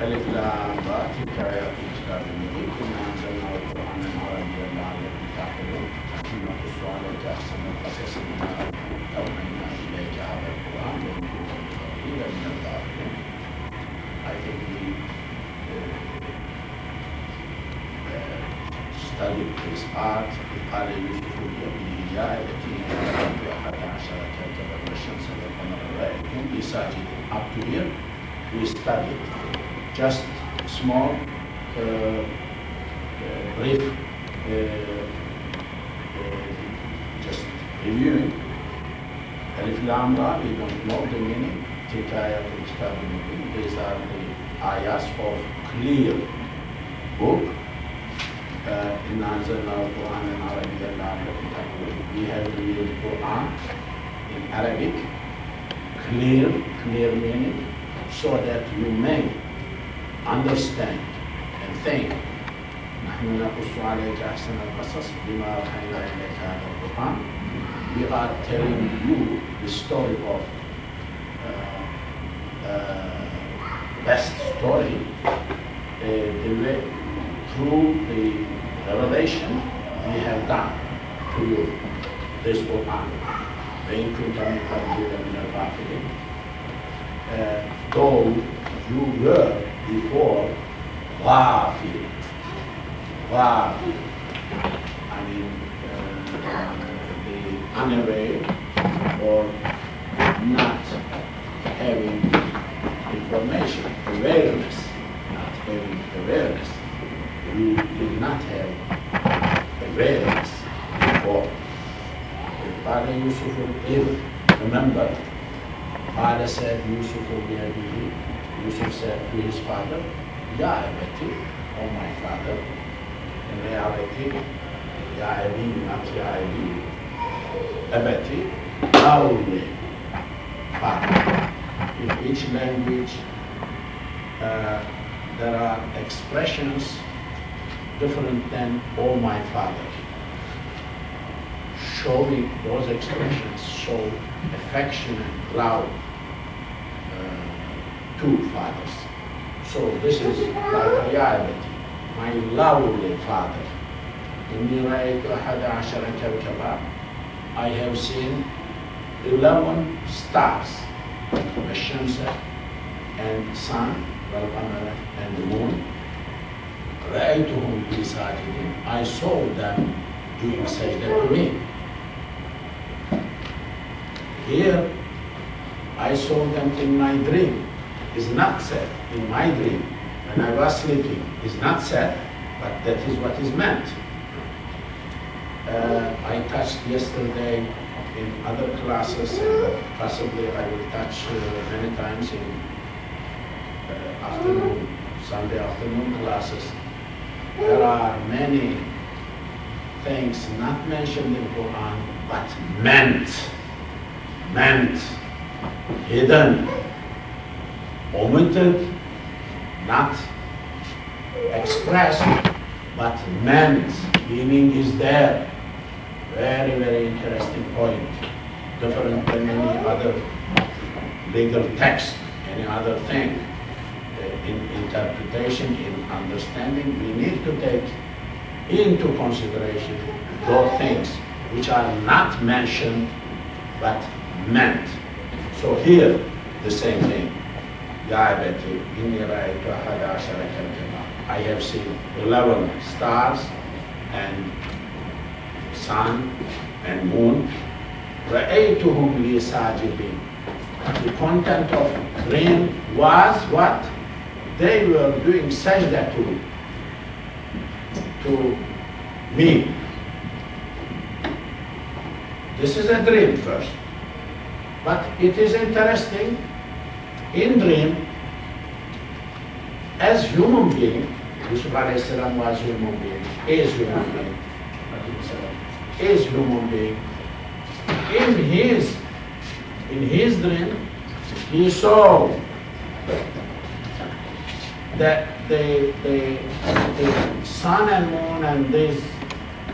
ألف لام را تلك آيات الكتاب المبين إنا أنزلناه قرآنا عربيا لعلكم تعقلون ثم نقص عليك أحسن القصص بما أوحينا إليك هذا القرآن وإن كنت من قبله لمن الغافلين. I think we studied this part. قال يوسف لابنه يا أبتي إني أردت 11 كوكبا والشمس والقمر رأيتهم لي ساجدين. Up to here we studied just small brief just reviewing. Alif Lam Ra, we don't know the meaning. These are the ayahs of clear book. إنا أنزلناه قرآنا عربيا لعلكم تعقلون. We have read the Quran in Arabic, clear meaning, so that you may understand and think. نحن نقص عليك أحسن القصص بما أوحينا إليك هذا القرآن. We are telling you the story of best story, through the revelation we have done to you, this Quran. وإن كنت من قبله لمن الغافلين. Though you were before ghafil. I mean, the unaware or not having information, awareness, not having awareness. You did not have awareness before. Father Yusuf will remember. Father said, Yusuf will be happy. Yusuf said to his father, Ya Abati, oh my father. In reality, Ya Abi, not Ya Abi. Abati, loudly, father. In each language, there are expressions different than oh my father. Showing those expressions show affection and love to fathers. So this is like Ya Abati, my lovely father. إني رأيت 11 كوكبا. I have seen 11 stars, الشمس and sun, والقمر and the moon. رأيتهم لي ساجدين. I saw them doing sajda to me. Here, I saw them in my dream. It's not said in my dream. When I was sleeping, it's not said, but that is what is meant. I touched yesterday in other classes, and possibly I will touch many times in afternoon, Sunday afternoon classes. There are many things not mentioned in Quran, but meant, hidden, omitted, not expressed, but meant. Meaning is there. Very, very interesting point. Different than any other legal text, any other thing. In interpretation, in understanding, we need to take into consideration those things which are not mentioned but meant. So here, the same thing. I have seen 11 stars and sun and moon. رَأَيْتُهُمْ لِي سَاجِدِينَ. The content of dream was what? They were doing sajda to me. This is a dream first. But it is interesting, in dream, as human being, Yusuf a.s. was human being, is human being, in his dream, he saw that the sun and moon and these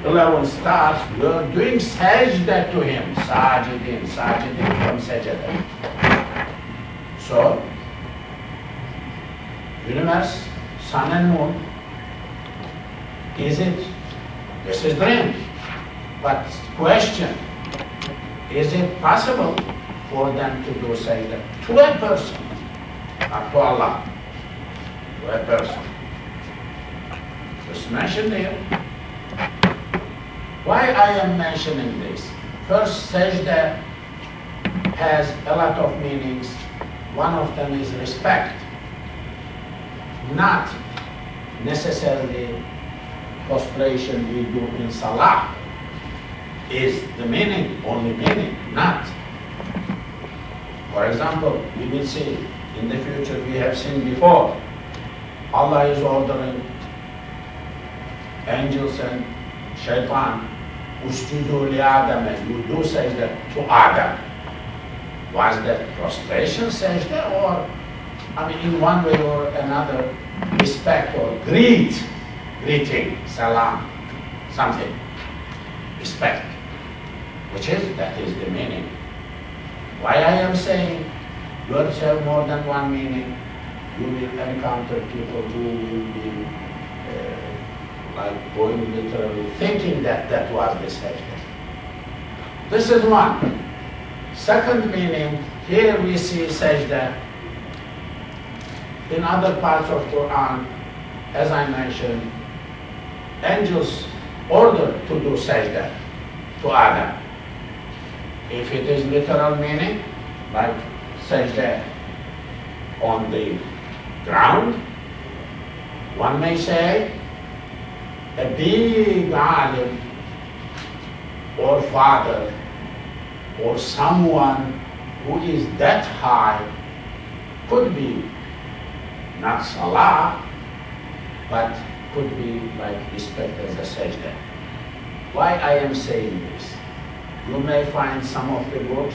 11 stars were doing sajda to him. Sajidin from sajda. So universe, sun and moon. Is it? This is dream. But question, is it possible for them to do sajda to a person, not to Allah, to a person? It's mentioned here. Why I am mentioning this? First, sajda has a lot of meanings. One of them is respect, not necessarily prostration we do in salah is the meaning, only meaning, not. For example, we will see in the future, we have seen before, Allah is ordering angels and shaitan, usjudu li Adam, and you do sajda to Adam. Was that prostration sajda, or, I mean, in one way or another, respect or greeting, salam, something, respect, that is the meaning. Why I am saying words have more than one meaning. You will encounter people who will be like going literally thinking that that was the sajda. This is one. Second meaning, here we see sajda. In other parts of Quran, as I mentioned, angels ordered to do sajda to Adam. If it is literal meaning, like sajda on the ground, one may say a big alim or father or someone who is that high could be not salah, but could be like respect as a sajda. Why I am saying this? You may find some of the books,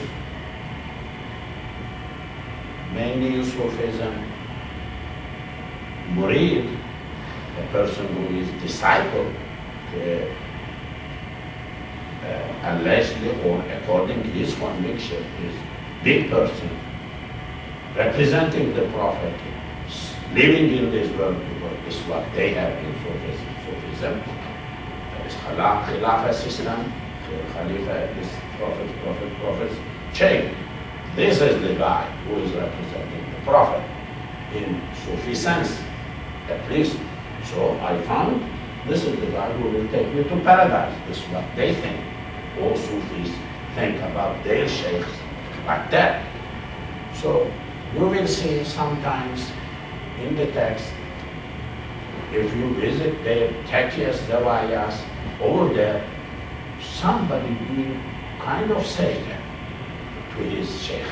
mainly in Sufism, murid, a person who is disciple, allegedly or according to his conviction, is big person, representing the Prophet, living in this world, because this is what they have in Sufism. There is Khilafah system, Khalifa is Prophet's chain. This is the guy who is representing the Prophet in Sufi sense, at least. So I found this is the guy who will take you to paradise. This is what they think. All Sufis think about their sheikhs like that. So you will see sometimes in the text, if you visit their taqiyas, zawayas, over there, somebody will kind of sajda to his sheikh.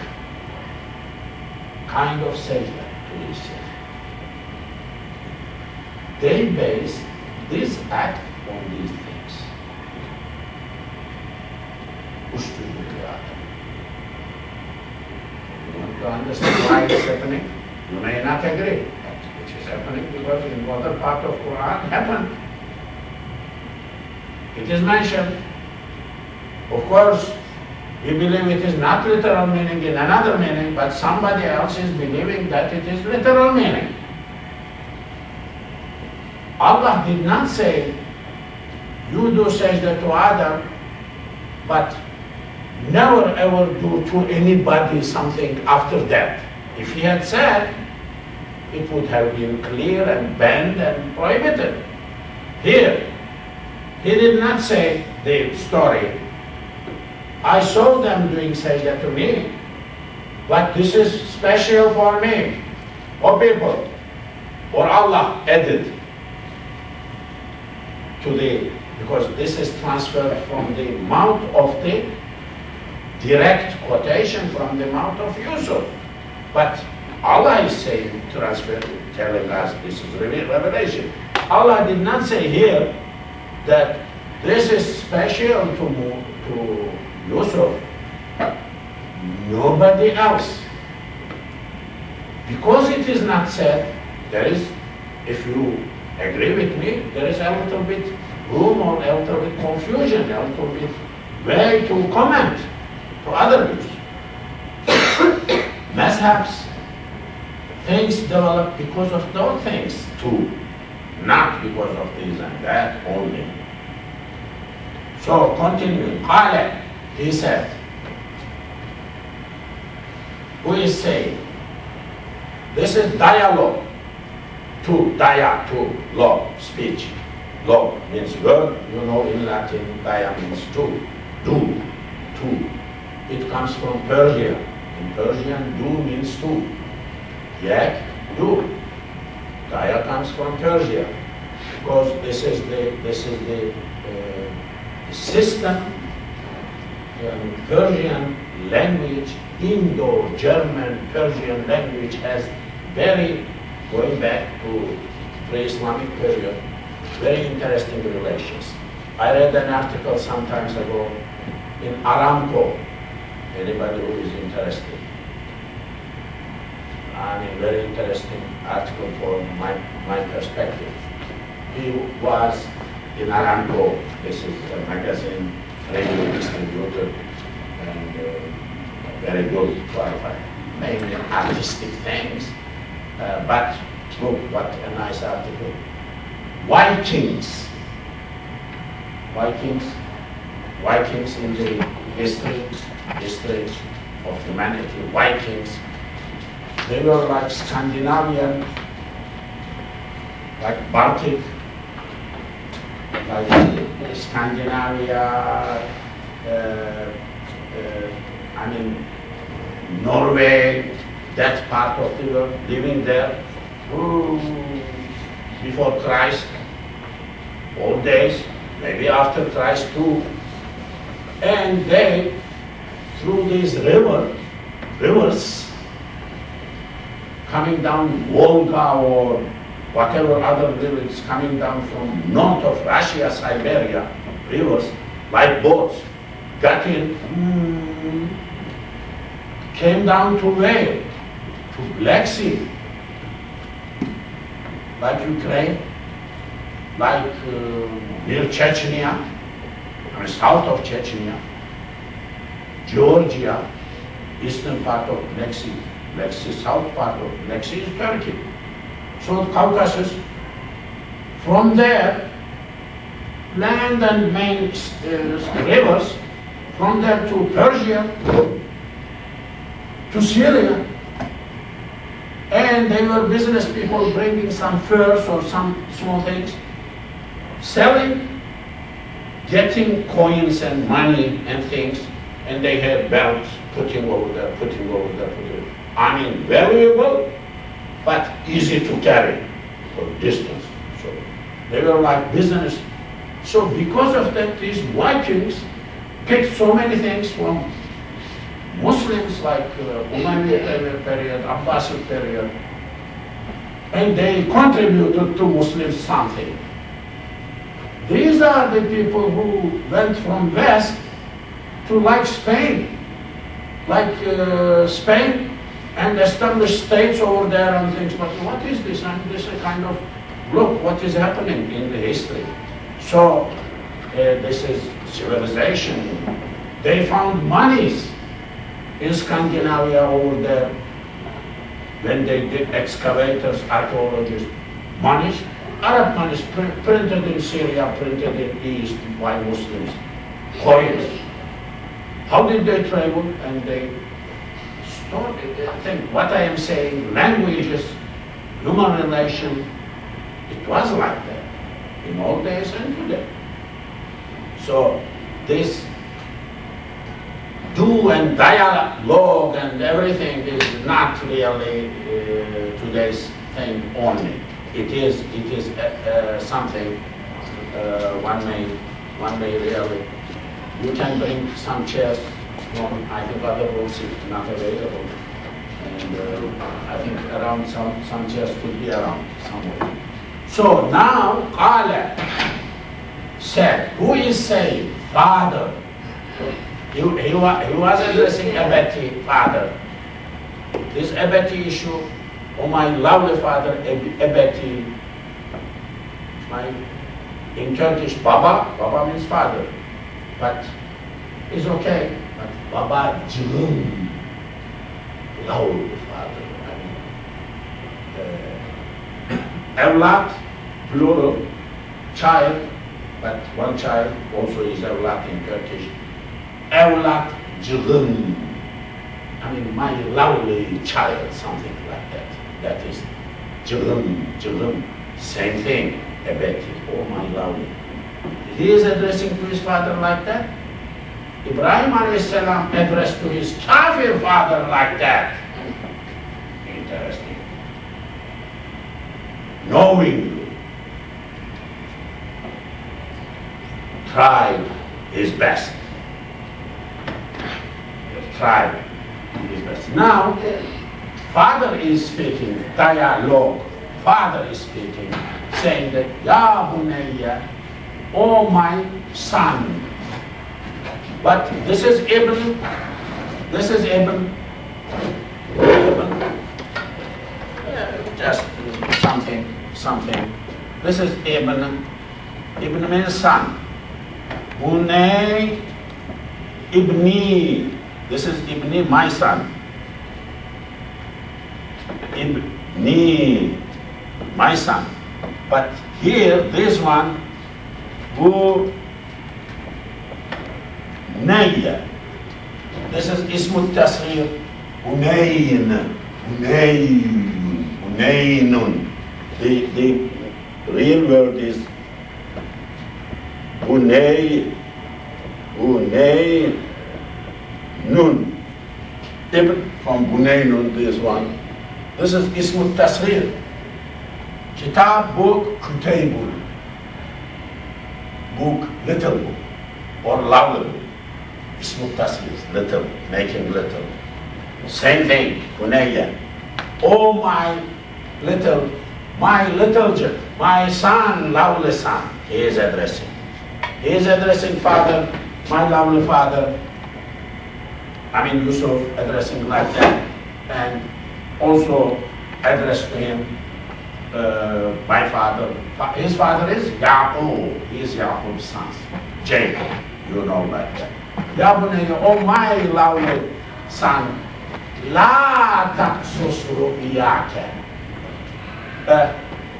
Kind of sajda to his sheikh. They base this act on these things. You want to understand why it's happening? You may not agree, but it is happening because in other part of Quran happened. It is mentioned. Of course, we believe it is not literal meaning in another meaning, but somebody else is believing that it is literal meaning. Allah did not say, you do sajda to Adam, but never ever do to anybody something after that. If he had said, it would have been clear and banned and prohibited. Here, he did not say the story. I saw them doing sajda to me, but this is special for me, or people, or Allah added to the, because this is transferred from the mouth of the direct quotation from the mouth of Yusuf. But Allah is saying, transferred, telling us this is revelation. Allah did not say here that this is special to Yusuf, nobody else. Because it is not said, there is, if you agree with me, there is a little bit room or a little bit confusion, a little bit way to comment to other views. Mazhabs things develop because of those things too, not because of this and that only. So continuing, قال, he said, who is saying? This is dialogue. To law, speech. Law means word, you know, in Latin, dia means to, do, to. It comes from Persia. In Persian, do means to. Yak, do. Dia comes from Persia, because this is the system. Persian language, Indo-German Persian language has very, going back to pre-Islamic period, very interesting relations. I read an article some times ago in Aramco, anybody who is interested. I mean, very interesting article from my perspective. He was in Aramco, this is a magazine, radio distributor, and very good, qualified, mainly artistic things. But look, what a nice article. Vikings in the history of humanity, Vikings, they were like Scandinavian, like Baltic, like Scandinavia, I mean, Norway, that part of the world, living there before Christ, old days, maybe after Christ too. And they, through these rivers, coming down Volga or whatever other rivers coming down from north of Russia, Siberia, rivers, like boats, got in, came down to where? To Black Sea, like Ukraine, like near Chechnya, I mean south of Chechnya, Georgia, eastern part of Black Sea, south part of Black Sea is Turkey. So Caucasus, from there, land and main rivers, from there to Persia, to Syria, and they were business people bringing some furs or some small things, selling, getting coins and money and things, and they had belts putting over there. I mean, valuable, but easy to carry for distance. So they were like business. So because of that, these Vikings picked so many things from Muslims, like Umayyad period, Abbasid period, and they contributed to Muslims something. These are the people who went from west to like Spain, and established states over there and things. But what is this? And this is a kind of, look what is happening in the history. So this is civilization. They found monies in Scandinavia over there when they did excavators, archaeologists, monies, Arab monies printed in Syria, printed in East by Muslims, coins. How did they travel? And they stored it. I think what I am saying, languages, human relation, it was like that in old days and today. So this do and dialogue and everything is not really today's thing only. It is something one may really. You can bring some chairs from, I think, other rooms if not available, and I think around some chairs could be around somewhere. So now Qala said, who is saying father? He was addressing Abati, father. This Abati issue, oh my lovely father, Abati, in Turkish, Baba means father, but it's okay. But Baba Jum, lovely father, I mean, Awlad, plural, child, but one child also is awlad in Turkish. Awlad cığım. I mean, my lovely child, something like that. That is cığım, cığım. Same thing, ebeti, oh my lovely. He is addressing to his father like that. Ibrahim a.s. addressed to his kafir father like that. Interesting. Knowing you, tried his best. Tried his best. Now, father is speaking, dialogue. Father is speaking, saying that, Ya Bunayya, oh my son. But this is Ibn, just something. This is Ibn means son. Bunay, Ibni, this is Ibni, my son. Ibni, my son. But here, this one, Bunayya. This is Ismut Tasghir, Bunaynun. The real word is Bunaynun. Ibn from Bunaynun, this one. This is Ismut Tasghir. Kitab, book, Kutaybul. Book, little book, or lovely book. Ismut Tasghir, little, making little. Same thing, Bunayya. Oh my little my son, lovely son, he is addressing. He is addressing father, my lovely father. I mean Yusuf addressing like that, and also addressed to him, my father. His father is Yaqub. He is Yaqub's son, Jacob. You know like that. Ya Bunayya, oh my lovely son, La taqsus ru'yaka.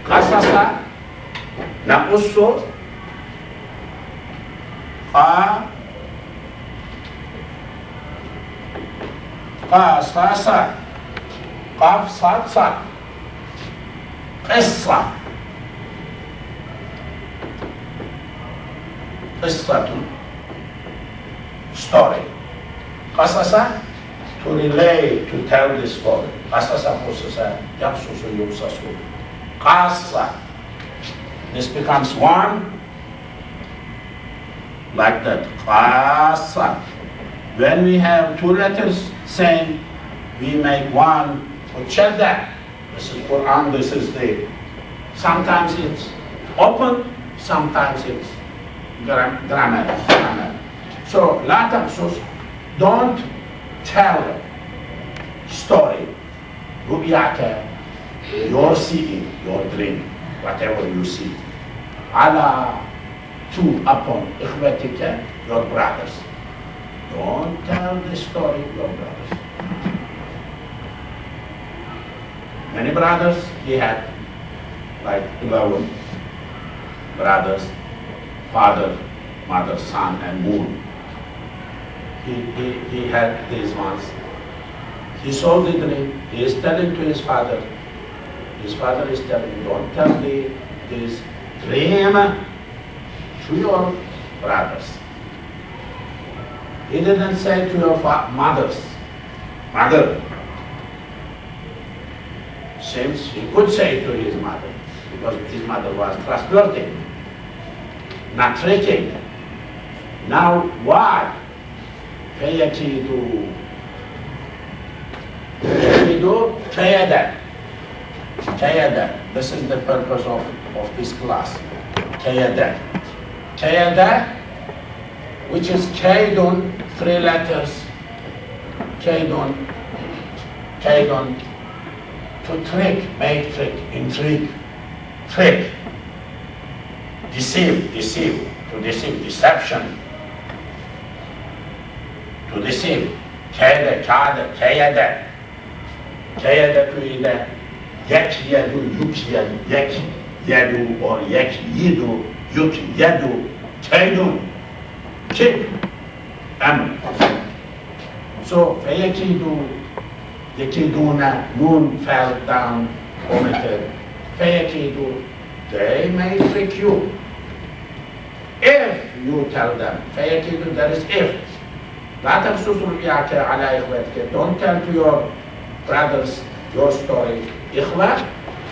Qasasa naqussu qasasa qaf sad sad qissa qissatun story. Qasasa, to relay, to tell this story. Qasasa qusasa yaqsusu yuqsasu. Qasa, this becomes one, like that. Qasa. When we have two letters same, we make one shadda. This is Quran, this is the, sometimes it's open, sometimes it's grammar. So, la taqsus, don't tell story. Ru'yaka, your seeing, your dream, whatever you see. Ala, upon ikhwatika, your brothers. Don't tell the story, your brothers. Many brothers, he had like 11 brothers, father, mother, son, and moon. He had these ones. He saw the dream. He is telling to his father. His father is telling, don't tell this dream to your brothers. He didn't say to your mother, since he could say to his mother, because his mother was trustworthy, not tricking. Now why? Fayakidu kayada. This is the purpose of this class. Kayada. Kayada, which is kaydun, 3 letters. Kaydun, to trick, make trick, intrigue, trick, deceive, to deceive, deception, to deceive. Kayada, kayada to either yak yadu, yuk yadu, yak yadu, or yak yidu, yuk yadu, kaydun, kip, amr. So, fayakidu, yakiduna, noon fell down, omitted. Fayakidu, they may trick you. If you tell them, fayakidu, there is if. لا تقصص رؤياك على إخوتك. Don't tell to your brothers your story. إخوة,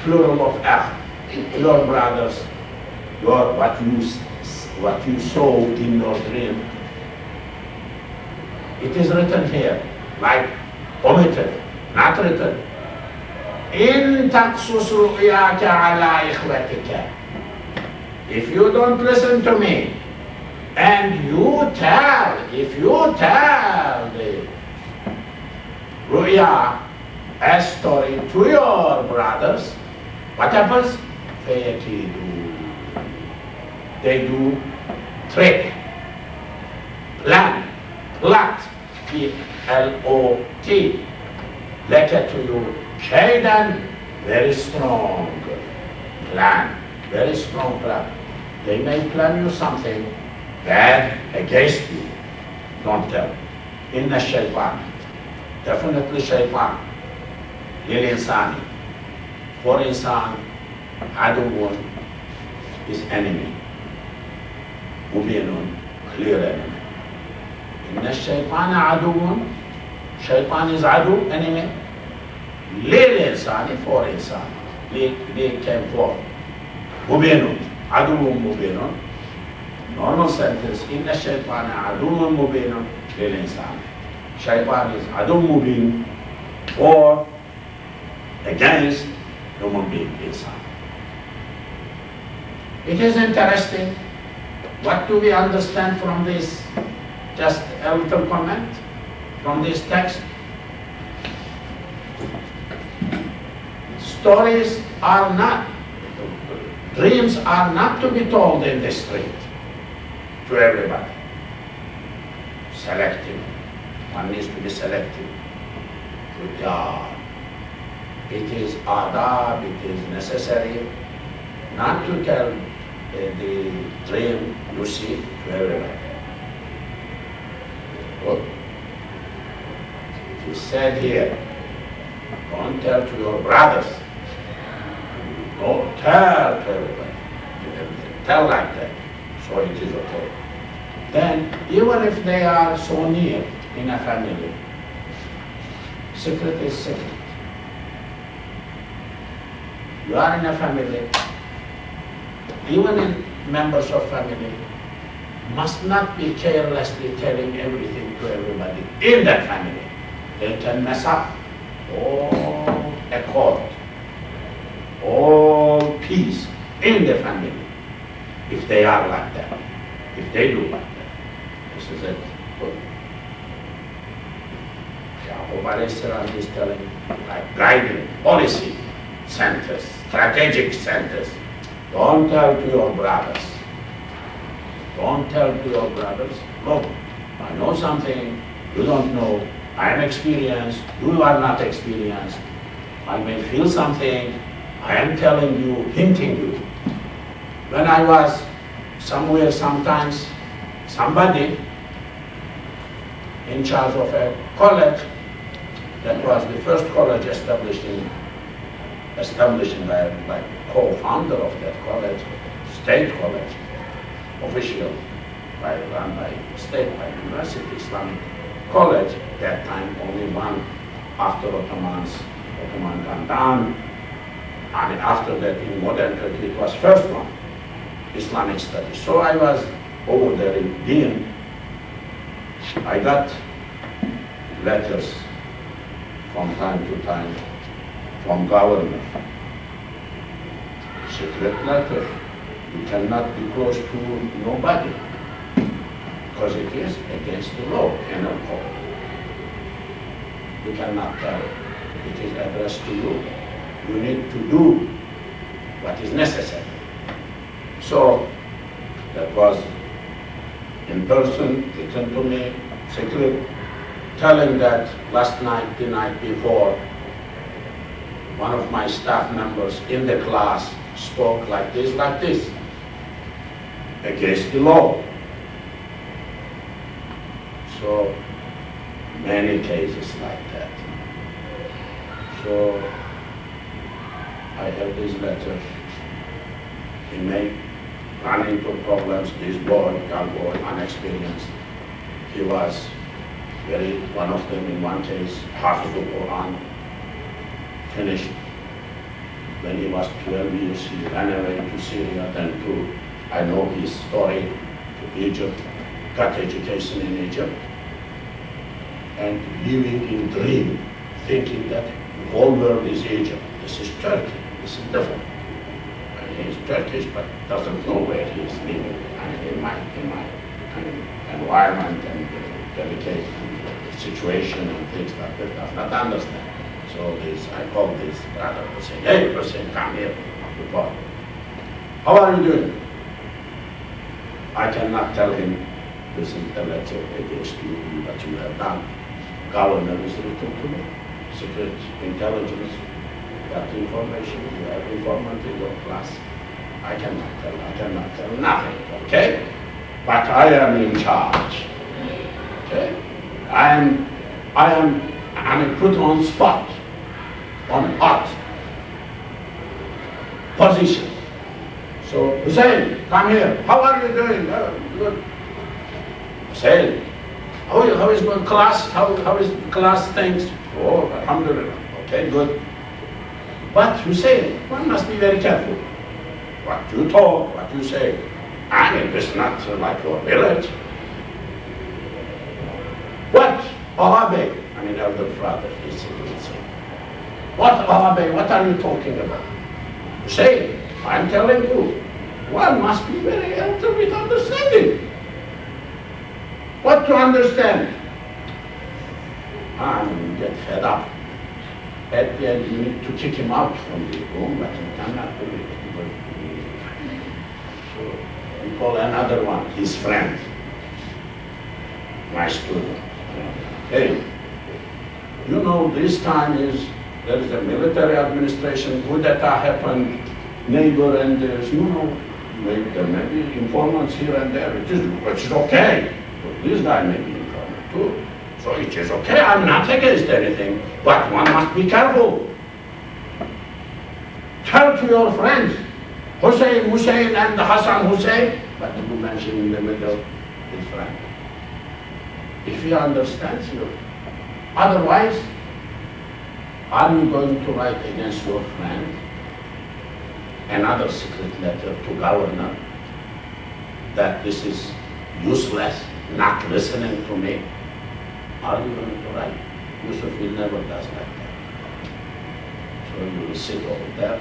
plural of أخ. Your brothers, your what you saw in your dream. It is written here, like omitted, not written. إن تقصص رؤياك على إخوتك. If you don't listen to me, and if you tell the ru'ya, a story to your brothers, what happens? They do trick, plan, plot, P-L-O-T, letter to you, shaydan, very strong plan, very strong plan. They may plan you something bad against you. Don't tell. Inna shaytan. Definitely shaytan. Lil insani. For insan, aduun is enemy. Mubinun, clear enemy. Inna shaytan aduun. Shaytan is adu, enemy. Lil insani, for insan. They came for. Mubinun. Aduun mubinun. Normal sentence, inna shaytana aduun mubinun lil insan. Shaytan is aduun mubin or against human being, insan. It is interesting. What do we understand from this? Just a little comment from this text. Stories are not, dreams are not to be told in the street to everybody. Selective. One needs to be selective. It is adab, it is necessary not to tell the dream you see to everybody. Good. It is said here, don't tell to your brothers. Don't tell to everybody. Tell like that. So it is okay. Then, even if they are so near in a family, secret is secret. You are in a family, even in members of family, must not be carelessly telling everything to everybody in that family. They can mess up all accord, all peace in the family. If they are like that, if they do like that, this is it. Yaqub alayhi salam is telling, like guiding, policy centers, strategic centers. Don't tell to your brothers. Don't tell to your brothers, look, I know something you don't know. I am experienced, you are not experienced. I may feel something, I am telling you, hinting you. When I was somewhere, sometimes, somebody in charge of a college, that was the first college established by like co-founder of that college, state college, official, run by state, by university, Islamic college. That time only one after Ottoman gone down, and after that in modern Turkey it was first one. Islamic studies. So I was over there in Dean. I got letters from time to time from government. Secret letter. You cannot be close to nobody because it is against the law, penal code. You cannot tell. It is addressed to you. You need to do what is necessary. So, that was in person, written to me, secret, telling that last night, the night before, one of my staff members in the class spoke like this, against the law. So many cases like that. So I have this letter. He may run into problems. This boy, young boy, unexperienced. He was one of them in one case, half of the Quran, finished. When he was 12 years, he ran away to Syria, then I know his story, to Egypt, got education in Egypt, and living in dream, thinking that the whole world is Egypt. This is Turkey, this is different. He is Turkish, but doesn't know where he is living. In my environment and delicate situation and things like that, does not understand. So I call this brother and say, hey, Hussein, come here. How are you doing? I cannot tell him, this is the letter against you, what you have done. Governor is written to me, secret intelligence, that information, you have informant in your class. I cannot tell nothing, okay? But I am in charge, okay? I am put on spot, on hot position. So Hussein, come here. How are you doing? Good. Hussein, how is going class? How is class things? Oh, alhamdulillah. Okay, good. But Hussein, one must be very careful. What you talk, what you say. I mean, it's not like your village. What? Arabic? I mean, elder brother, he said. What Arabic? What are you talking about? Hussein, I'm telling you, one must be very elder with understanding. What to understand? And you get fed up. At the end, you need to kick him out from the room, but you cannot do it. So we call another one, his friend, my student. Hey, you know this time there is a military administration, coup d'etat happened, neighbor and there's, maybe there may be informants here and there, which is okay. But this guy may be informant too. So it is okay, I'm not against anything, but one must be careful. Tell to your friends, Hussein and Hassan Hussein, but you mention in the middle his friend. If he understands you. Otherwise, are you going to write against your friend another secret letter to governor that this is useless, not listening to me? Are you going to write? Yusuf will never does like that. So you will sit over there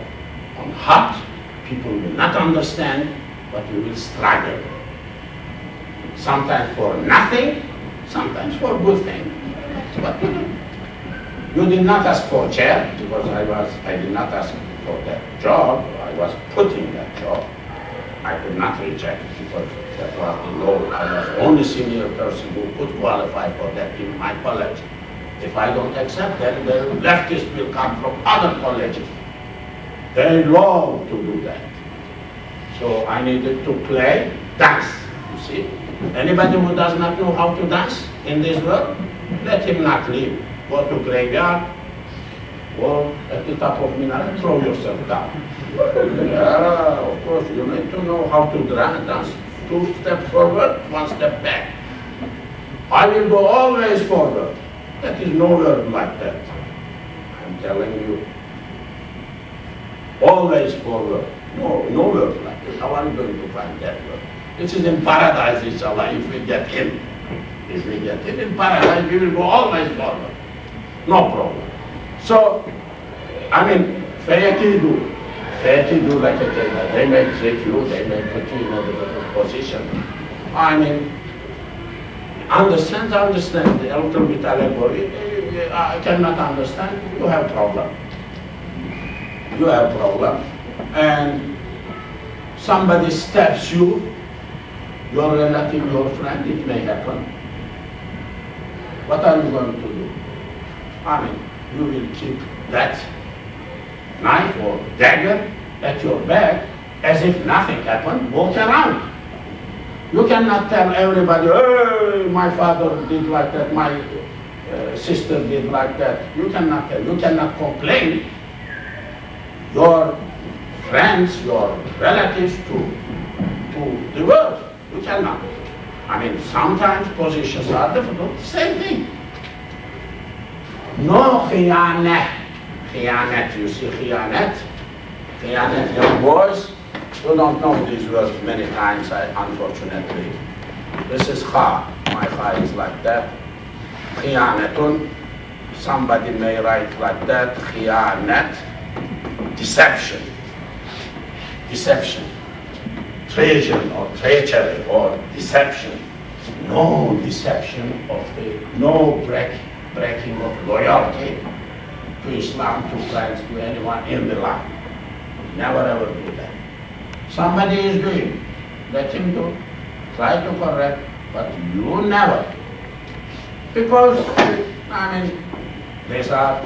on hot, people will not understand, but you will struggle. Sometimes for nothing, sometimes for good thing. But you did not ask for a chair, because I did not ask for that job, I was put in that job. I could not reject it because that was the law. I was the only senior person who could qualify for that in my college. If I don't accept that, the leftists will come from other colleges. They love to do that. So I needed to play dance, you see. Anybody who does not know how to dance in this world, let him not leave. Go to graveyard, or at the top of minaret, throw yourself down. Yeah, of course, you need to know how to dance. 2 steps forward, 1 step back. I will go always forward. That is no word like that. I'm telling you. Always forward. No word like that. How are you going to find that word? It is in paradise, inshallah, if we get in. If we get in paradise, we will go always forward. No problem. So, I mean, fayakidu like a tailor. They may trick you, they may put you in a different position. I mean, understand, a little bit allegory. I cannot understand, you have problem. You have problem. And somebody stabs you, your relative, your friend, it may happen. What are you going to do? I mean, you will keep that knife or dagger at your back as if nothing happened, walk around. You cannot tell everybody, oh, my father did like that, my sister did like that. You cannot tell, you cannot complain your friends, your relatives to the world. You cannot. I mean, sometimes positions are difficult, same thing. No khiyanat. Khiyanat, you see khiyanat? Khiyanat, young boys, you don't know these words many times, unfortunately. This is kha. My kha is like that. Khiyanatun, somebody may write like that. Khiyanat, deception. Deception. Treason or treachery or deception. No deception of the, no breaking of loyalty to Islam, to friends, to anyone in the land. Never ever do that. Somebody is doing, let him do. Try to correct, but you never. Because, I mean, these are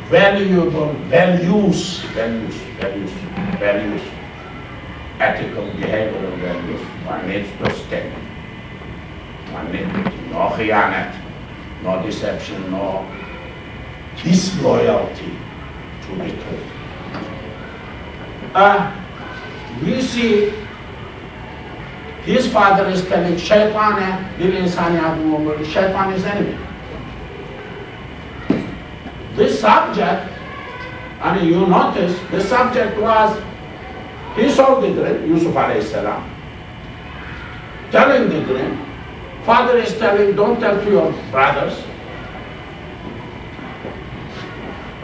valuable values, ethical behavioral values. One needs to stick. One needs no khiyanat, no deception, no disloyalty to the truth. We see his father is telling Shaitan Shaitan is enemy. This subject, I mean, you notice, the subject was, he saw the dream, Yusuf alayhi salam, telling the dream. Father is telling, don't tell to your brothers.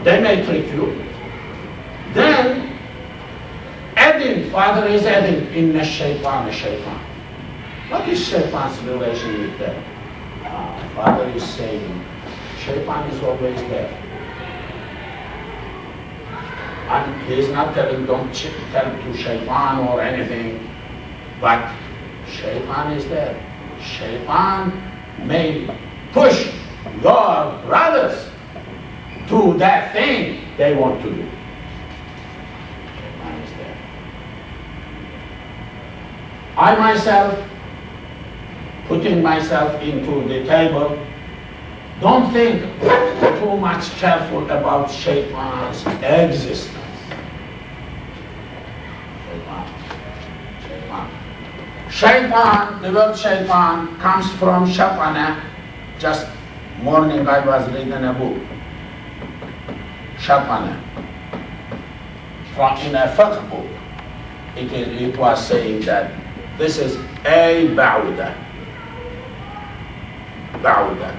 They may trick you. Then, adding, father is adding, inna shaitan, shaitan. What is shaitan's relation with that? Father is saying, shaitan is always there. And he is not telling, don't tell to shaitan or anything, but shaitan is there. Shaitan may push your brothers to that thing they want to do. Shaitan is there. I myself, putting myself into the table, don't think too much careful about Shaitan's existence. Shaitan, the word Shaitan comes from Shapana. Just morning I was reading a book. Shapana. From in a fiqh book, it was saying that this is a ba'uda. Ba'uda.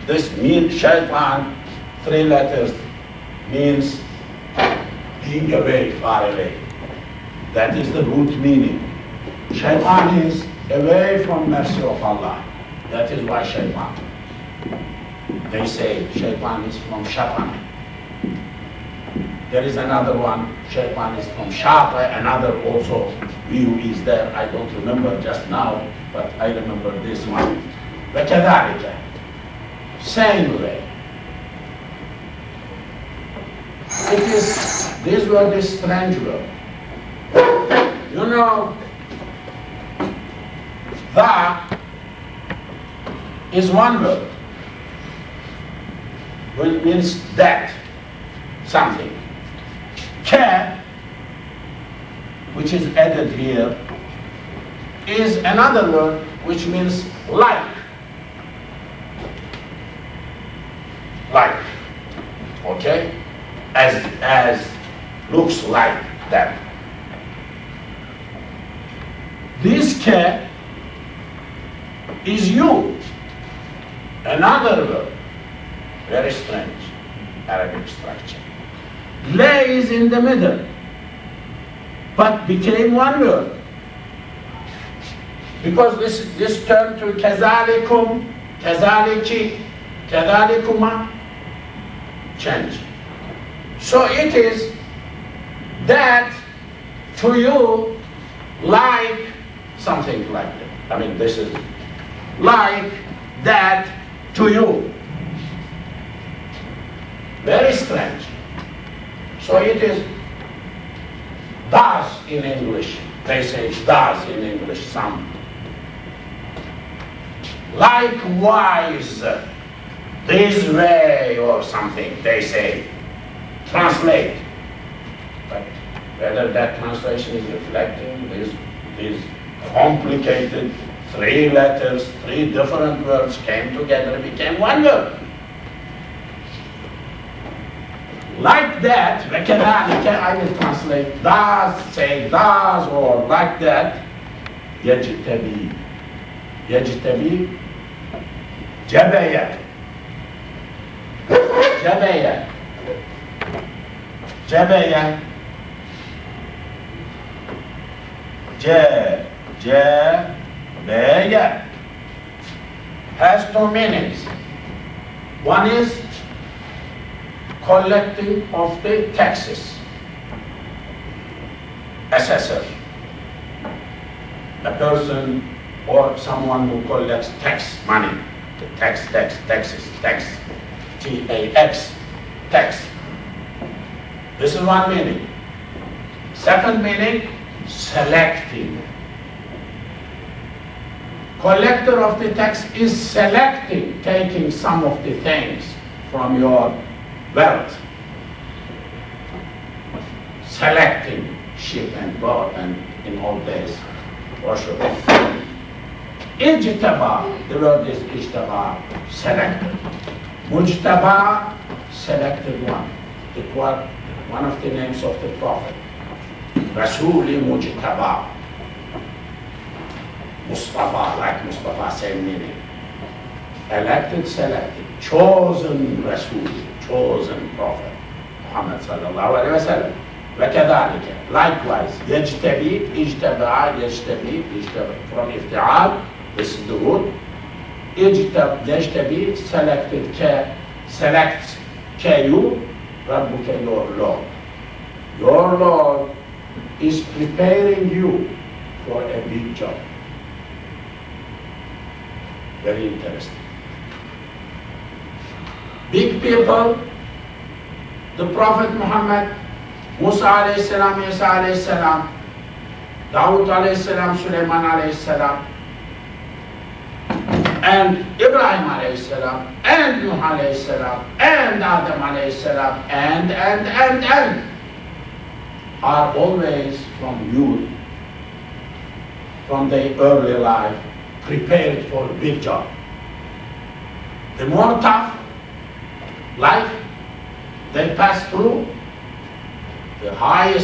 This means Shaitan, 3 letters, means being away, far away. That is the root meaning. Shaitan is away from mercy of Allah. That is why Shaitan. They say Shaitan is from Shaitan. There is another one, Shaitan is from Shata, another also view is there. I don't remember just now, but I remember this one. وَكَذَلِكَ. Same way. It is, this word is strange word. You know, that is one word, which means that, something. Ka, which is added here, is another word which means like. Like, okay? As looks like that. This ka is you. Another word, very strange Arabic structure. La is in the middle, but became one word. Because this turned to kazalikum, kazaliki, kazalikuma, change. So it is that to you, like something like that. I mean, this is like that to you. Very strange. So it is does in English. They say it does in English, some. Likewise, this way or something, they say. Translate. But whether that translation is reflecting these complicated 3 letters, 3 different words came together and became one word. Like that, وكذلك, I will translate does, say does, or like that. يجتبي. يجتبي. جبية. جبية. جبية. جبية has 2 meanings. One is collecting of the taxes. Assessor, a person or someone who collects tax money, taxes, T-A-X, tax. This is one meaning. Second meaning, selecting. Collector of the tax is selecting, taking some of the things from your wealth. Selecting sheep and goat, and in old days, worship. Ijtaba, the word is ijtaba, selected. Mujtaba, selected one. It was one of the names of the Prophet. Rasuli Mujtaba. Mustafa, like Mustafa, same meaning. Elected, selected. Chosen Rasul, chosen Prophet. Muhammad sallallahu alayhi wa sallam. وكذلك, likewise, يجتبي, اجتبع, يجتبي, اجتبع. From افتعال, this is the root. يجتبي, selected, selects, you, ربك, your Lord. Your Lord is preparing you for a big job. Very interesting. Big people, the Prophet Muhammad, Musa alayhi salam, Isa alayhi salam, Dawud alayhi salam, Sulaiman alayhi salam, and Ibrahim alayhi salam, and Nuh alayhi salam, and Adam alayhi salam, and are always from youth, from their early life, prepared for a big job. The more tough life they pass through, the higher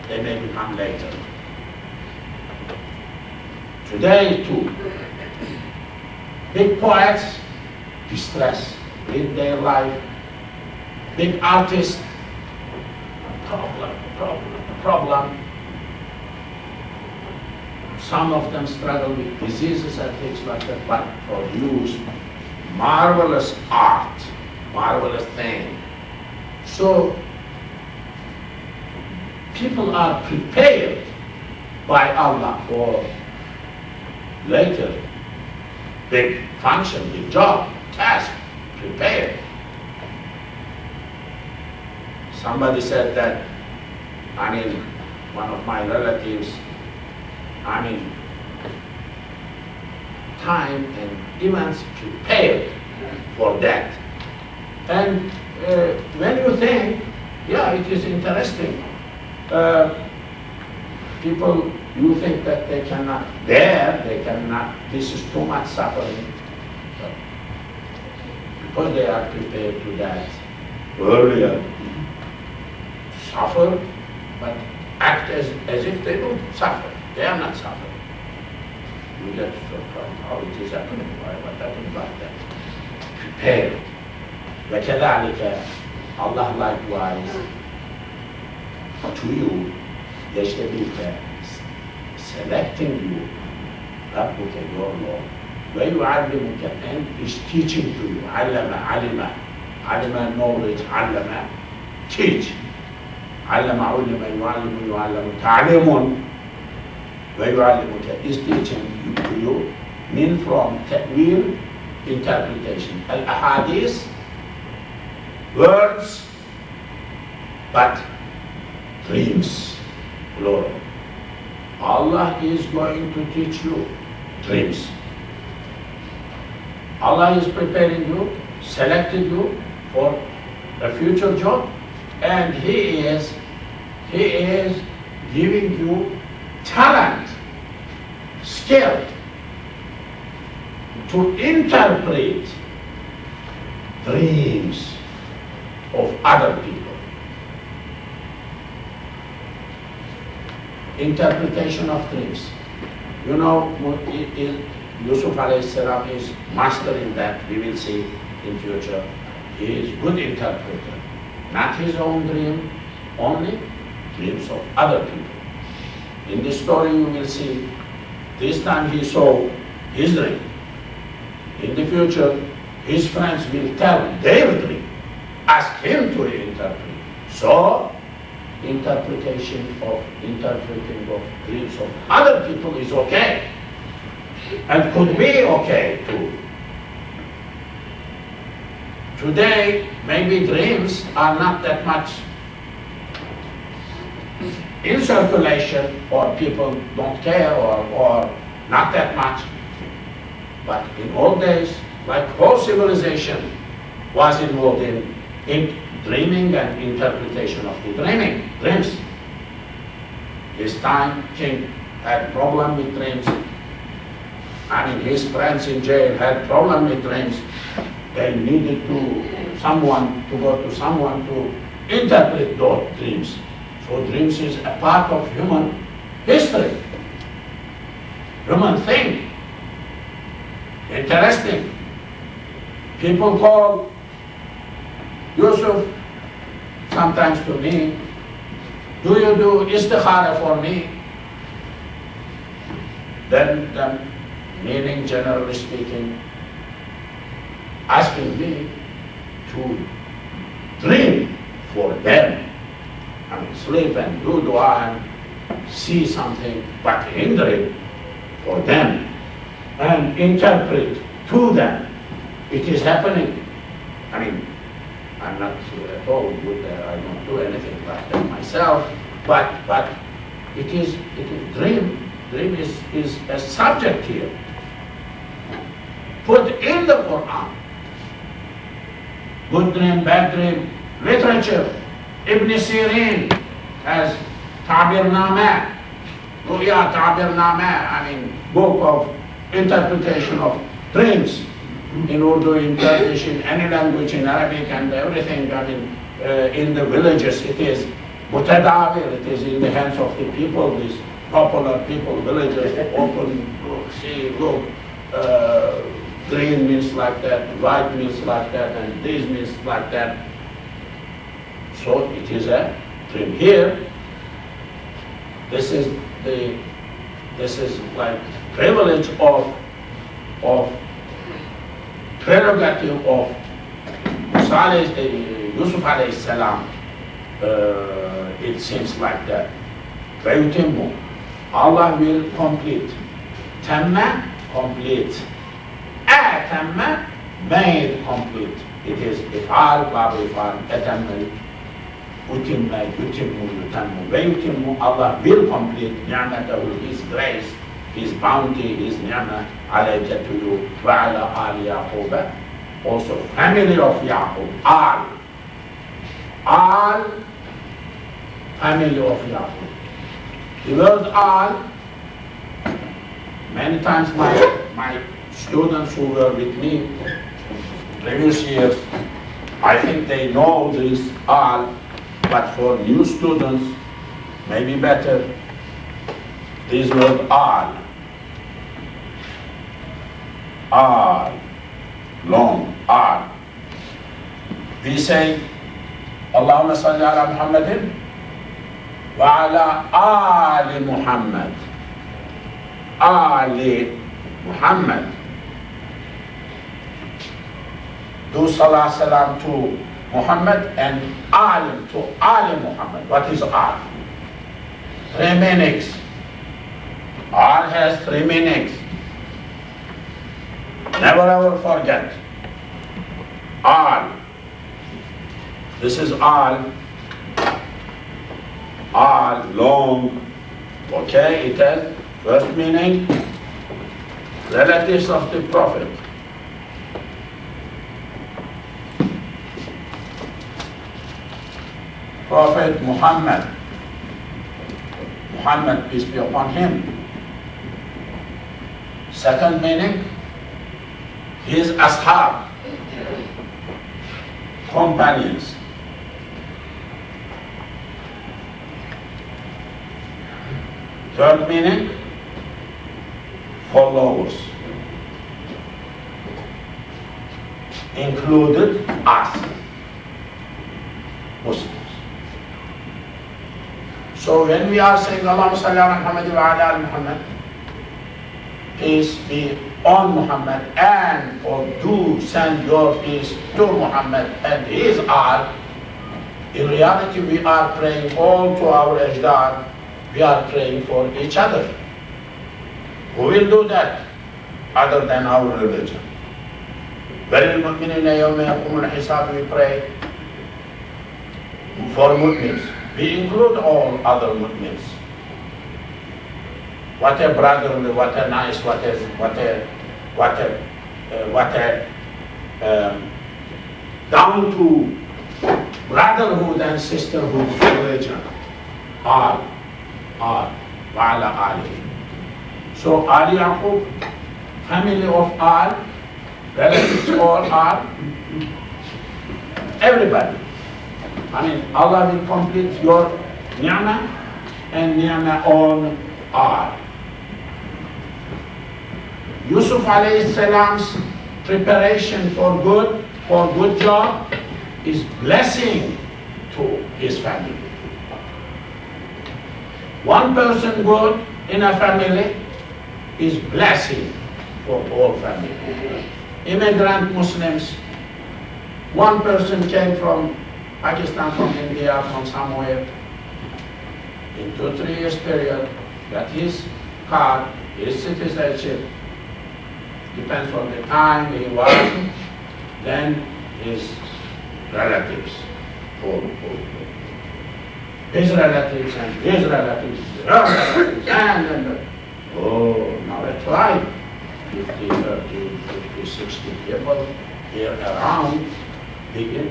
they may become later. Today too, big poets, distress in their life, big artists, problem. Some of them struggle with diseases and things like that, but produce marvelous art, marvelous thing. So people are prepared by Allah for later big function, big job, task, prepared. Somebody said that, one of my relatives, time and events prepared for that. And when you think, yeah, it is interesting, people, you think that they cannot bear, this is too much suffering. But because they are prepared to that earlier, suffer, but act as if they don't suffer. They are not suffering. You get surprised how it is happening, what happened like that. Prepared. وكذلك, Allah likewise to you, يجتبيك, selecting you, ربك, your Lord, ويعلمك, and is teaching to you, علم knowledge, علم, teach, علم يعلم تعليم, ويعلمك is teaching to you, mean from ta'wil, interpretation. Al-ahadith words, but dreams, plural. Allah is going to teach you dreams. Allah is preparing you, selected you for a future job, and He is giving you talent, skill to interpret dreams of other people. Interpretation of dreams. You know, Yusuf alayhi salam is master in that. We will see in future. He is good interpreter. Not his own dream, only dreams of other people. In this story you will see, this time he saw his dream. In the future, his friends will tell their dream. Ask him to interpret. So, interpreting of dreams of other people is okay. And could be okay too. Today, maybe dreams are not that much in circulation, or people don't care, or not that much. But in old days, like whole civilization was involved in dreaming and interpretation of the dreams. This time, king had problem with dreams. I mean, his friends in jail had problem with dreams. They needed someone to go to someone to interpret those dreams. So dreams is a part of human history, human thing. Interesting. People call Yusuf sometimes to me, do you do istikhara for me? Then meaning, generally speaking, asking me to dream for them. I mean, sleep and do dua and see something, but in dream for them, and interpret to them. It is happening. I mean, I'm not at all good there. I don't do anything like that myself. But it is dream. Dream is a subject here. Put in the Quran. Good dream, bad dream, literature. Ibn Sirin has Tabirnameh, Ru'ya Tabirnameh, I mean, book of interpretation of dreams. In Urdu, in Turkish, in any language, in Arabic and everything. I mean, in the villages it is mutadawir, it is in the hands of the people, these popular people, villagers, open, see, look, green means like that, white means like that, and this means like that. So it is a dream. Here, this is like privilege of prerogative of Yusuf alayhi salam. It seems like that. Allah will complete. Tamma, complete. Atamma, made complete. It is if'al, babu if'al, atamma, utimma, yutimmu, yutammu, ve yutimmu. Allah will complete ni'matahu, His grace, His bounty, His ni'mah, alayka to you, wa ala al Yaqub, also family of Yaqub, all family of Yaqub. The word all, many times my students who were with me previous years, I think they know this all, but for new students, maybe better, this word all, long, all. We say, Allahumma salli ala Muhammadin wa ala ali Muhammad. Ali Muhammad. Do salah salam to Muhammad and alim to Ali Muhammad. What is al? 3 meanings. Al has 3 meanings. Never ever forget. Al. This is all long. Okay, it has first meaning, relatives of the Prophet. Prophet Muhammad, peace be upon him. Second meaning, his ashab, companions. Third meaning, followers, included us, Muslims. So when we are saying Allahumma salli ala Muhammad wa ala ali Muhammad, peace be on Muhammad, and or do send your peace to Muhammad and his al, in reality we are praying all to our ajdad, we are praying for each other. Who will do that other than our religion? وَلِلْمُؤْمِنِينَ يَوْمَ يَقُومُ الْحِسَابِ, we pray for Muslims. We include all other Muslims. What a brotherly, what a nice, what a down to brotherhood and sisterhood religion. All, wa'ala alihi. So Ali Yaqub, family of all, relatives all are, everybody. I mean, Allah will complete your ni'mah and ni'mah on all. Yusuf alayhi salam's preparation for good job is blessing to his family. One person good in a family is blessing for all family. Immigrant Muslims, one person came from Pakistan, from India, from somewhere, in 2-3 years period, that his card, his citizenship, depends on the time he was, then his relatives, his relatives and his relatives, and now a tribe, 50, 30, 50, 60 people here around, begin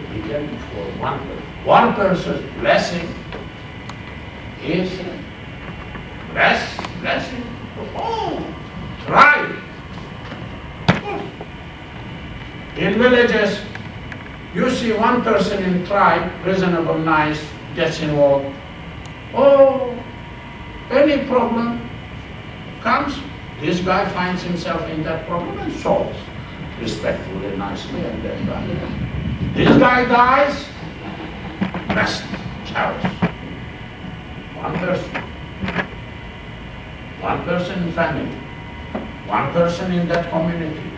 for one person's blessing is blessing the whole tribe. In villages, you see one person in tribe, reasonable, nice, gets involved. Oh, any problem comes, this guy finds himself in that problem and solves respectfully, nicely, and then this guy dies, rest, chaos. One person in family, one person in that community.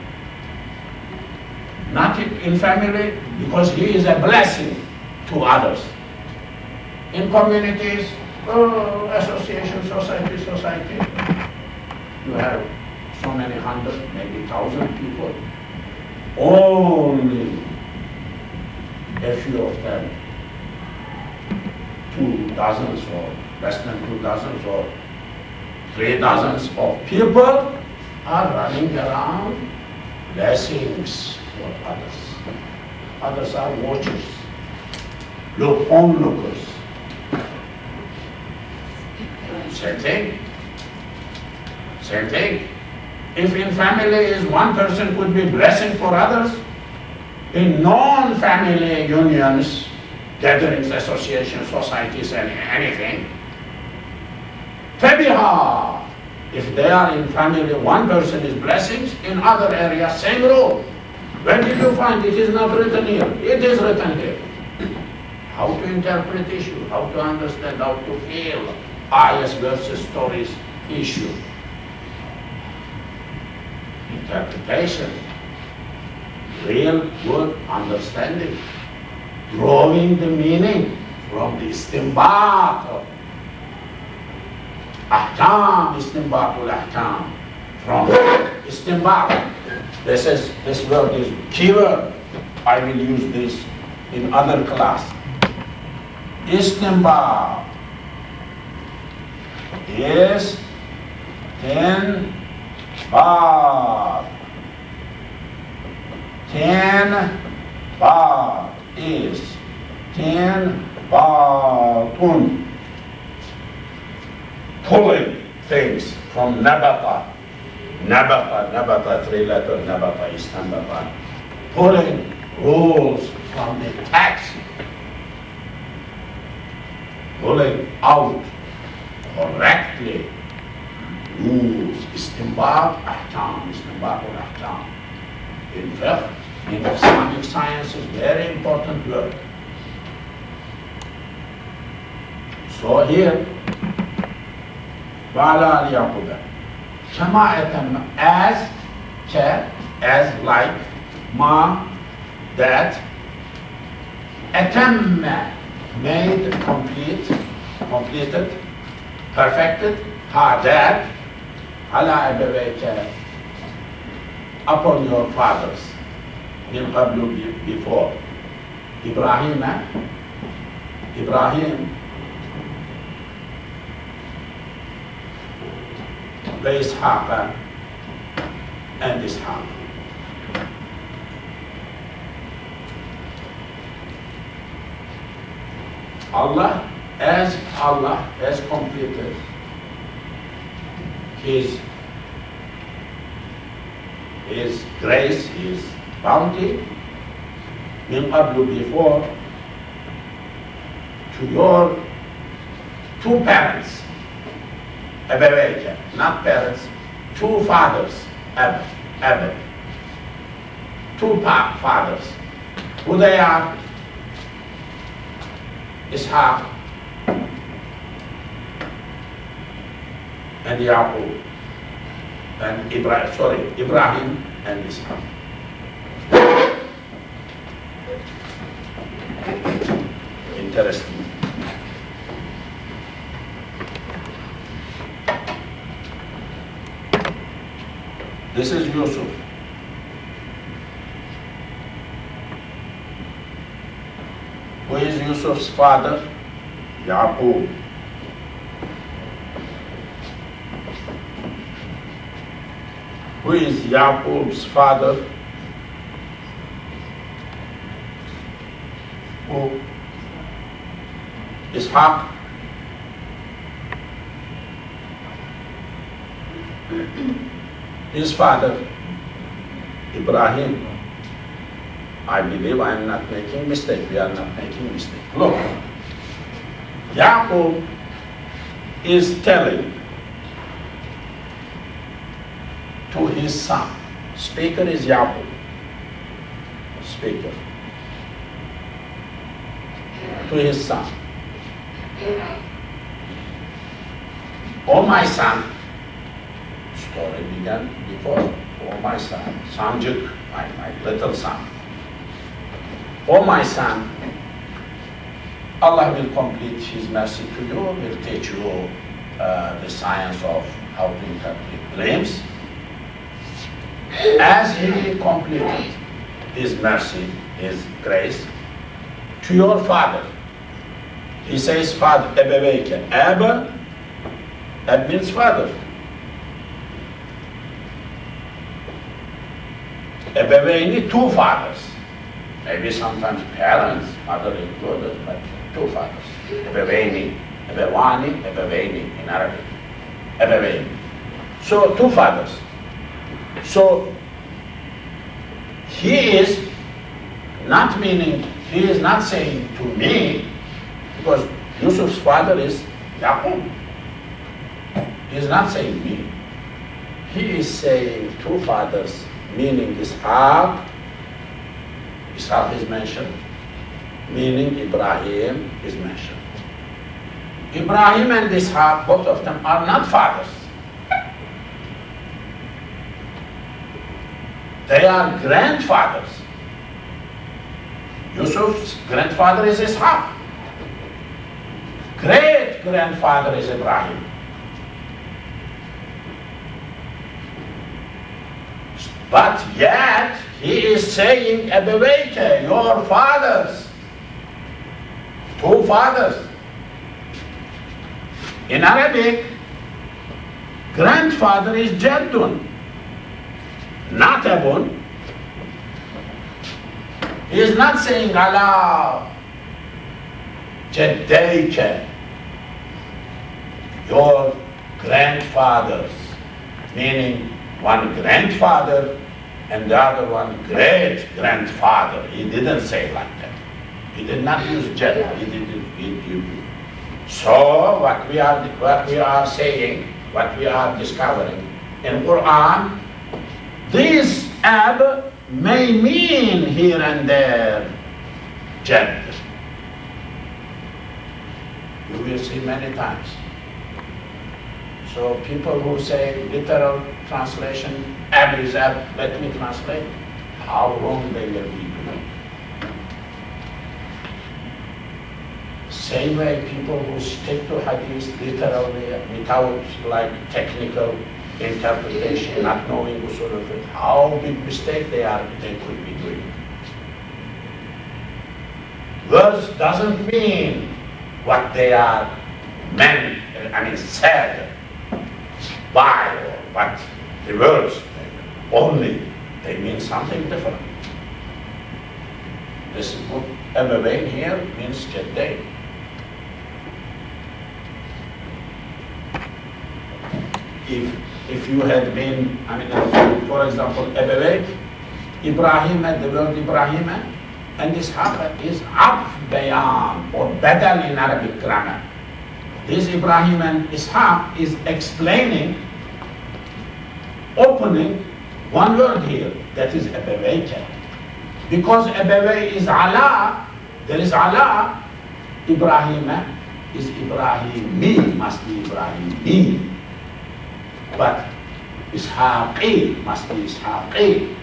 Not in family, because he is a blessing to others. In communities, association, society, you have so many hundred, maybe 1,000 people. Only a few of them, 2 dozens or less than 2 dozens or 3 dozens of people are running around blessings for others. Others are watchers, onlookers. Same thing. If in family is one person could be blessing for others, in non-family unions, gatherings, associations, societies, and anything, Fabiha, if they are in family, one person is blessings, in other areas, same rule. Where did you find it is not written here? It is written here. How to interpret issue, how to understand, how to feel ayahs versus stories issue. Interpretation, real good understanding, drawing the meaning from the istinbat of ahkam, istinbatul ahkam, from istinbat. This word is keyword. I will use this in other class. istinbat. Istinbat. Tinbat is tinbatun. Pulling things from nabata. Nabata, three-letter nabata, istinbat. Pulling rules from the text. Pulling out correctly rules. Istinbat ahkam, istinbat al-ahkam. In fiqh, in Islamic science, is very important word. So here, وَعَلَى الْيَعْقُبَ كَمَا أَتَمَّ as like, ma, that, أَتَمَّ made, completed, perfected, ha, that, عَلَى أَبَوَيْكَ upon your fathers, min qablu, before, Ibrahim, Ishaq and Ishaq. Allah has completed His grace, His bounty, min qablu, before, to your two parents, Abawayka, not parents, two fathers, Abba, two fathers. Who they are? Ishaq and Yaqub and Ibrahim and Ishaq. Interesting. This is Yusuf. Who is Yusuf's father? Yaqub. Who is Yaqub's father? Who? Ishaq. His father, Ibrahim. I believe I am not making mistake. We are not making mistake. Look, Yaqub is telling to his son. Speaker is Yaqub. Speaker. To his son. Oh my son. Story began before. Oh my son. Samjuk, my little son. Oh my son, Allah will complete His mercy to you, will teach you the science of how to interpret dreams. As He completed His mercy, His grace, to your father, He says, Father, Ebeveyke, Eba, that means father. Ebeveyni, two fathers. Maybe sometimes parents, mother included, but two fathers. Ebeveyni, Ebewani, Ebeveyni in Arabic. Ebeveyni. So two fathers. So he is not saying to me, because Yusuf's father is Yaqub. He is not saying me. He is saying two fathers, meaning Ishaq is mentioned, meaning Ibrahim is mentioned. Ibrahim and Ishaq, both of them are not fathers. They are grandfathers. Yusuf's grandfather is Ishaq. Great-grandfather is Ibrahim. But yet, he is saying, Abawayka, your fathers. To Two fathers. In Arabic, grandfather is jaddun, not abun. He is not saying ala jaddayka, your grandfathers, meaning one grandfather and the other one great grandfather. He didn't say like that. He did not use jadd. So what we are saying, what we are discovering in Quran, this ab may mean here and there jadd. You will see many times. So people who say literal translation, ab is ab, let me translate, how wrong they will be doing. Same way people who stick to hadith literally without like technical interpretation, not knowing usul al-fiqh, how big mistake they could be doing. Verse doesn't mean what they are meant, said by, or what the words only, they mean something different. This book, Abawain here means Jaddain. If you had been, for example, Abawain, Ibrahim had the word Ibrahim, and Ishaq is Ab Bayan, or Badal in Arabic grammar. This Ibrahim and Ishaq is explaining, opening one word here, that is Abawayka. Because Abaway is Allah, there is Allah, Ibrahim is Ibrahimi, must be Ibrahimi. But Ishaqi must be Ishaqi.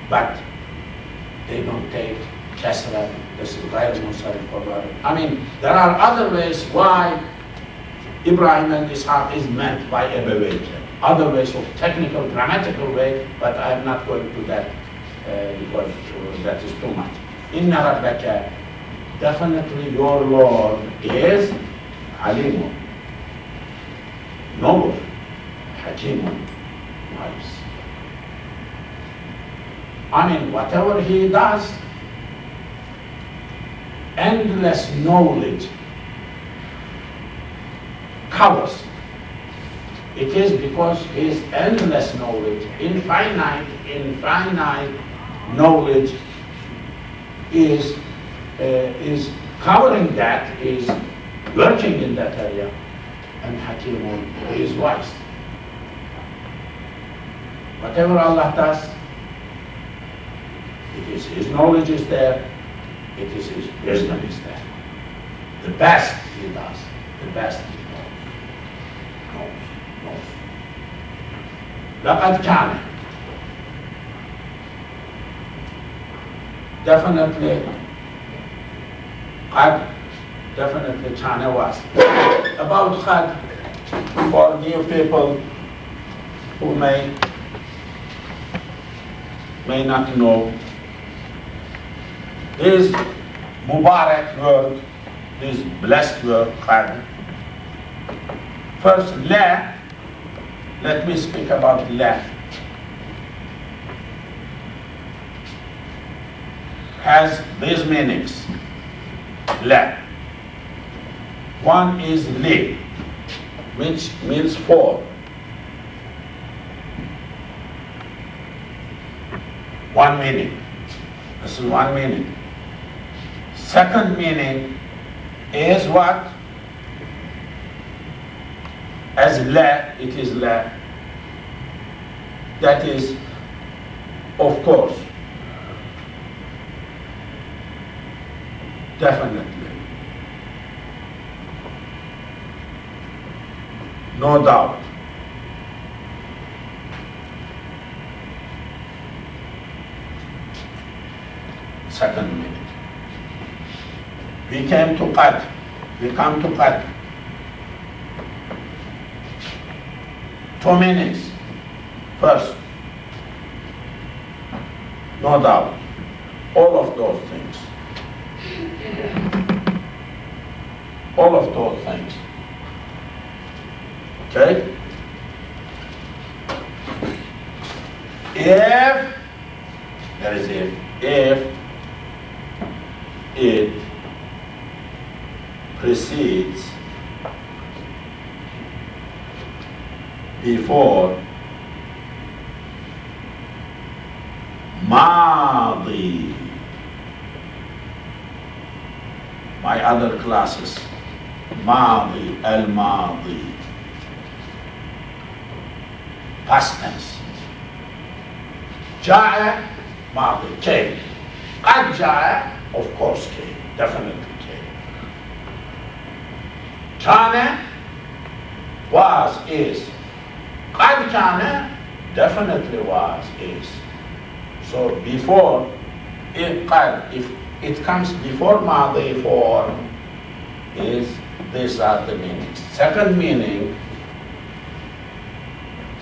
But they don't take Kasra, this is Ghair Munsarif or there are other ways why Ibrahim and Ishaq is meant by Abawayka. Other ways of technical, grammatical way, but I am not going to that because that is too much. Inna Rabbaka, definitely your Lord is Alimun, noble, Hakimun, wise. Whatever he does, endless knowledge covers. It is because his endless knowledge, infinite knowledge is covering that, is working in that area, and Hakimun is wise. Whatever Allah does, it is his knowledge is there, it is his wisdom is there. The best he does, the best he knows. لقد كان, definitely قد, definitely كان was. About قد, for new people who may not know, this Mubarak word, this blessed word قد. First, la. Let me speak about la. Has these meanings. La. One is li, which means for. One meaning. This is one meaning. Second meaning is what? As la, it is la. That is, of course, definitely, no doubt. Second meaning. We came to qad. We come to qad. 2 meanings. First, no doubt, all of those things. all of those things. Okay? If, there is if it precedes before Madi, my other classes, Madi, al-Madi, past tense. Ja'a, Madi, came. Qad ja'a, of course came, definitely came. Kana, was, is. Qad kana, definitely was, is. So before, if it comes before Madi form, is, these are the meanings. Second meaning,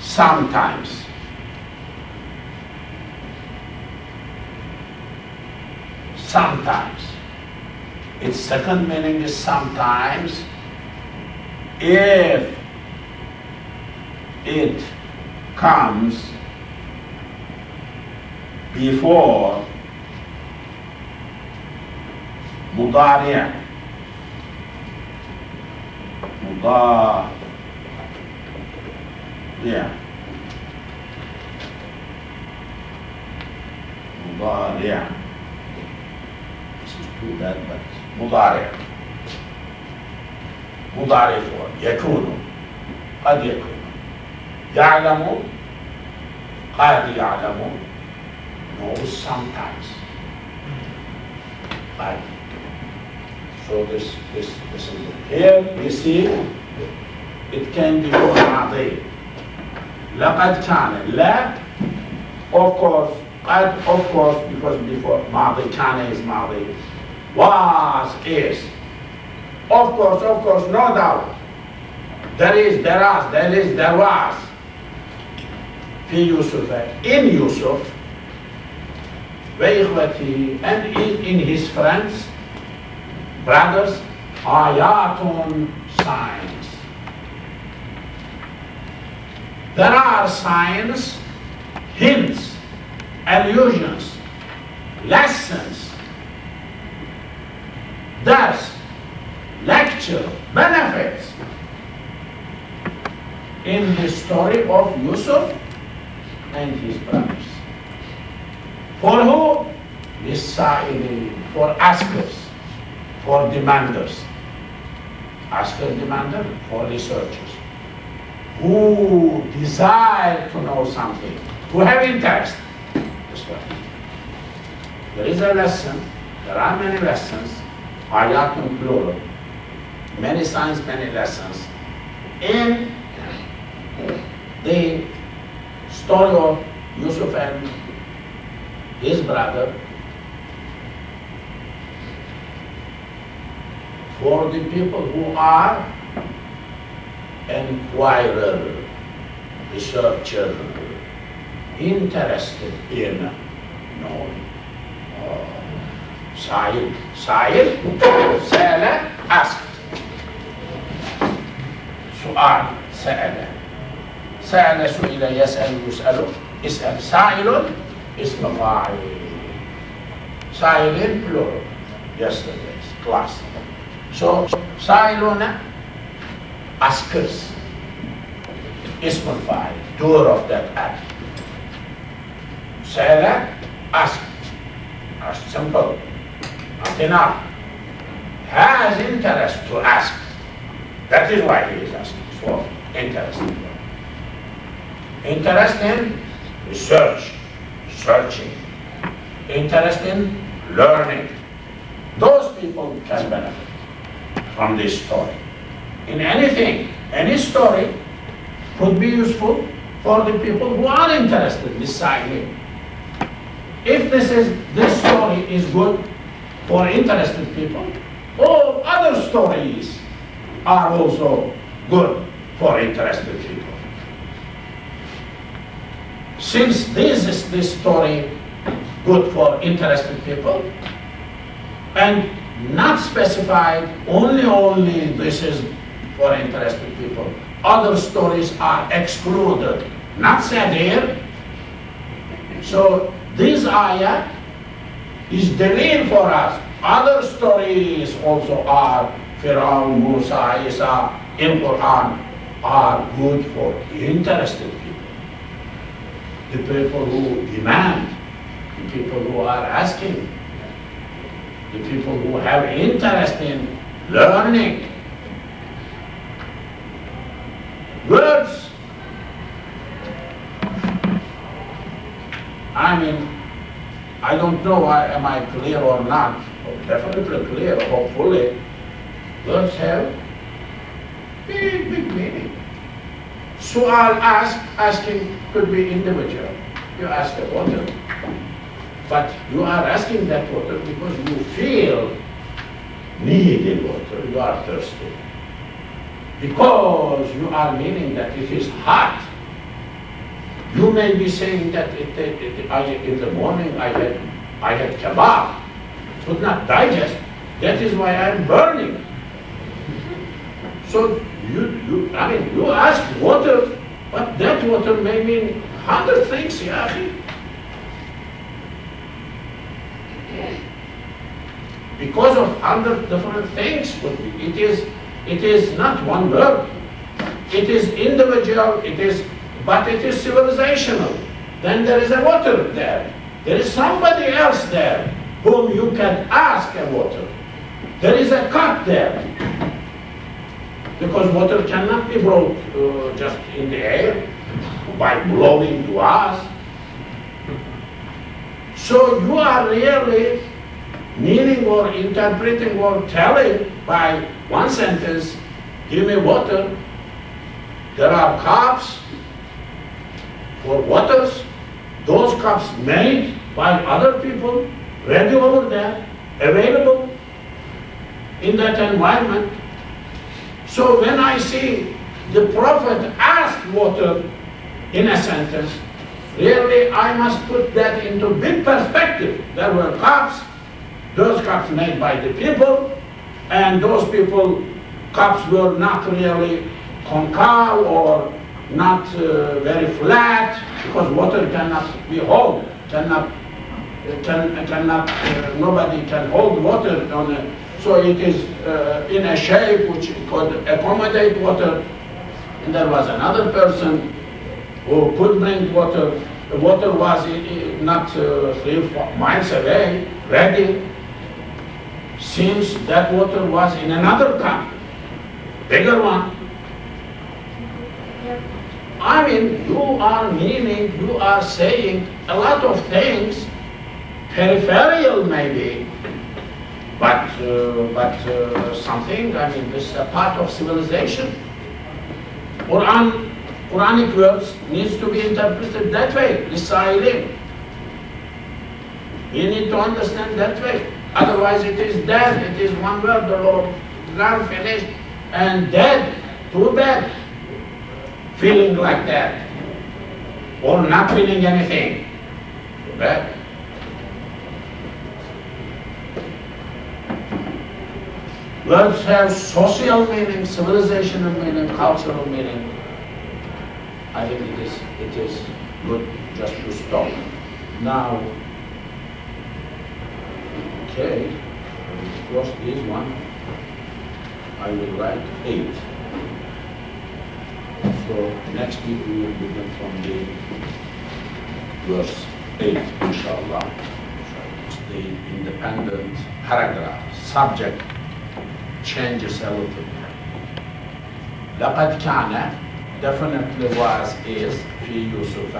sometimes. Sometimes. Its second meaning is sometimes. If it comes before mudari', mudari', mudari'. This is too bad, but mudari'. مضارع form يكون قد يكون يعلم قد يعلم knows sometimes قد. So this is it. Here we see it can be for ماضي. لقد كان لا, of course, قد, of course, because before ماضي كان is ماضي, was, is. Of course, no doubt. There is, there was. في يوسف, in Yusuf, وإخوته, and in his friends, brothers, ayatun, signs. There are signs, hints, allusions, lessons, dars, lecture, benefits in the story of Yusuf and his brothers. For who? Lisa'ili, for askers, for demanders. Asker, demander, for researchers who desire to know something, who have interest. This one. There is a lesson, there are many lessons, ayatun plural. Many signs, many lessons in the story of Yusuf and his brother, for the people who are inquirer, researcher, interested in knowing. Sa'il, Sa'ala, asked. سؤال سأل سئل يسأل يسأل اسأل سائل اسم فاعل سائلين plural yesterday's class. So سائلون askers اسم فاعل doer of that act. سأل asked, simple, not enough, has interest to ask. That is why he is asking for interest. Interest in research, searching. Interest in learning. Those people can benefit from this story. In anything, any story could be useful for the people who are interested in deciding. If this story is good for interested people, all other stories are also good for interested people. Since this story good for interested people, and not specified, only this is for interested people. Other stories are excluded, not said here. So this ayah is dalil for us. Other stories also are Firaun, Musa, Isa in Quran are good for interested people. The people who demand, the people who are asking, the people who have interest in learning. Words, I mean, I don't know, am I clear or not? Definitely clear, hopefully. Words have big meaning. Su'al asking could be individual. You ask a water, but you are asking that water because you feel needing water, you are thirsty. Because you are meaning that it is hot. You may be saying that in the morning I had kebab, could not digest, that is why I am burning. So you ask water, but that water may mean 100 things, ya akhi. Because of 100 different things could be. It is not one word. It is individual, but it is civilizational. Then there is a water there. There is somebody else there whom you can ask a water. There is a cup there. Because water cannot be brought just in the air by blowing to us. So you are really meaning or interpreting or telling by one sentence, give me water. There are cups for waters. Those cups made by other people, ready over there, available in that environment. So when I see the Prophet asked water in a sentence, really I must put that into big perspective. There were cups, those cups made by the people, and those people, cups were not really concave or not very flat, because water cannot be held, nobody can hold water on it. So it is in a shape which could accommodate water. And there was another person who could bring water. The water was not 3-4 miles away, ready. Seems that water was in another cup, bigger one. I mean, you are saying a lot of things, peripheral maybe, but something, I mean, this is a part of civilization. Quranic words needs to be interpreted that way, lisailin. You need to understand that way. Otherwise it is dead, it is one word, the Lord, gone, finished, and dead, too bad. Feeling like that, or not feeling anything, too bad. Words have social meaning, civilizational meaning, cultural meaning. I think it is good just to stop. Now, okay, across this one, I will write 8. So next week we will begin from the verse 8, inshallah. The independent paragraph, subject changes a little bit. لقد كان definitely was, is, في يوسف,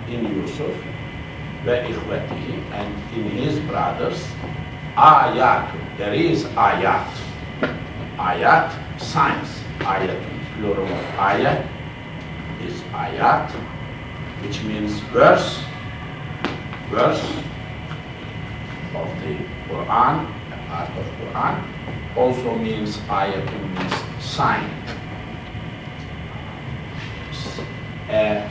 in Yusuf, وإخوته, and in his brothers, ayat, there is ayat. Ayat, signs, ayat, plural of ayat, is ayat, which means verse of the Quran, a part of Quran, also means ayat, means sign. A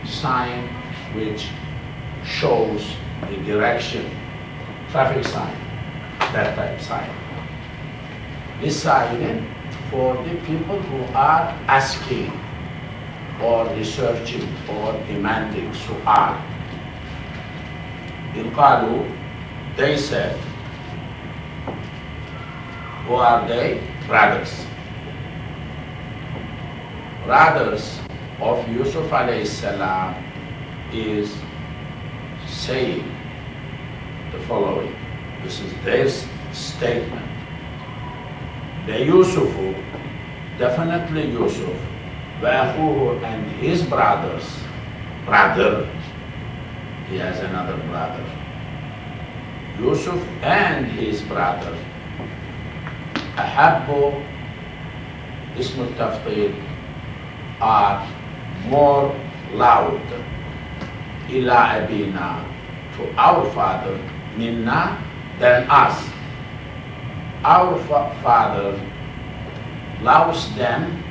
sign which shows the direction, traffic sign. that type sign. This sign for the people who are asking or researching or demanding su'al. In Qalu, they said, who are they? Brothers. Brothers of Yusuf alayhi salam is saying the following. This is their statement. The Yusufu, definitely Yusuf, وَأَخُوهُ and his brother, he has another brother. Yusuf and his brother, أَحَبُّ ism al-tafdil, are more loud ila abina, to our father, minna, than us. Our father loves them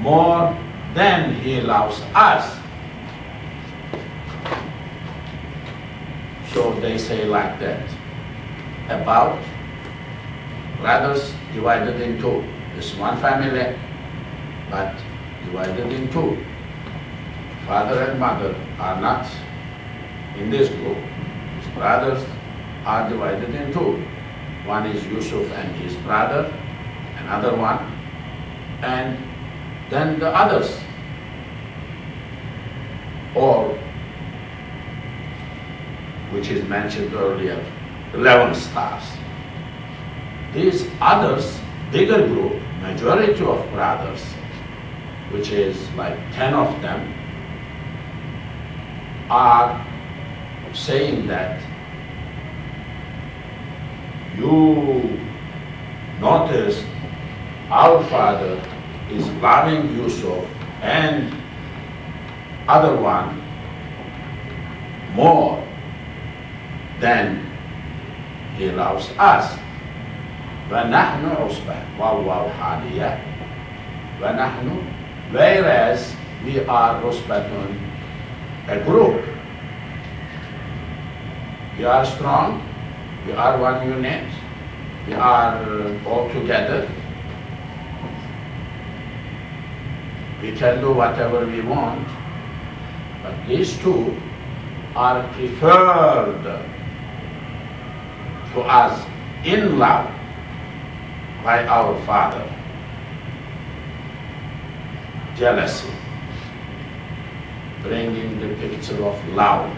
more than he loves us. So they say like that about brothers divided in two. This one family, but divided in two. Father and mother are not in this group. His brothers are divided in two. One is Yusuf and his brother, another one, and then the others. Or, which is mentioned earlier, 11 stars. These others, bigger group, majority of brothers, which is like 10 of them, are saying that you notice our father is loving Yusuf and other one more than he loves us. وَنَحْنُ عُصْبَةٌ وَالْوَاوْ حَالِيَةٌ وَنَحْنُ, whereas we are عُصْبَةٌ, a group. We are strong, we are one unit, we are all together. We can do whatever we want, but these two are preferred to us in love by our father. Jealousy, bringing the picture of love,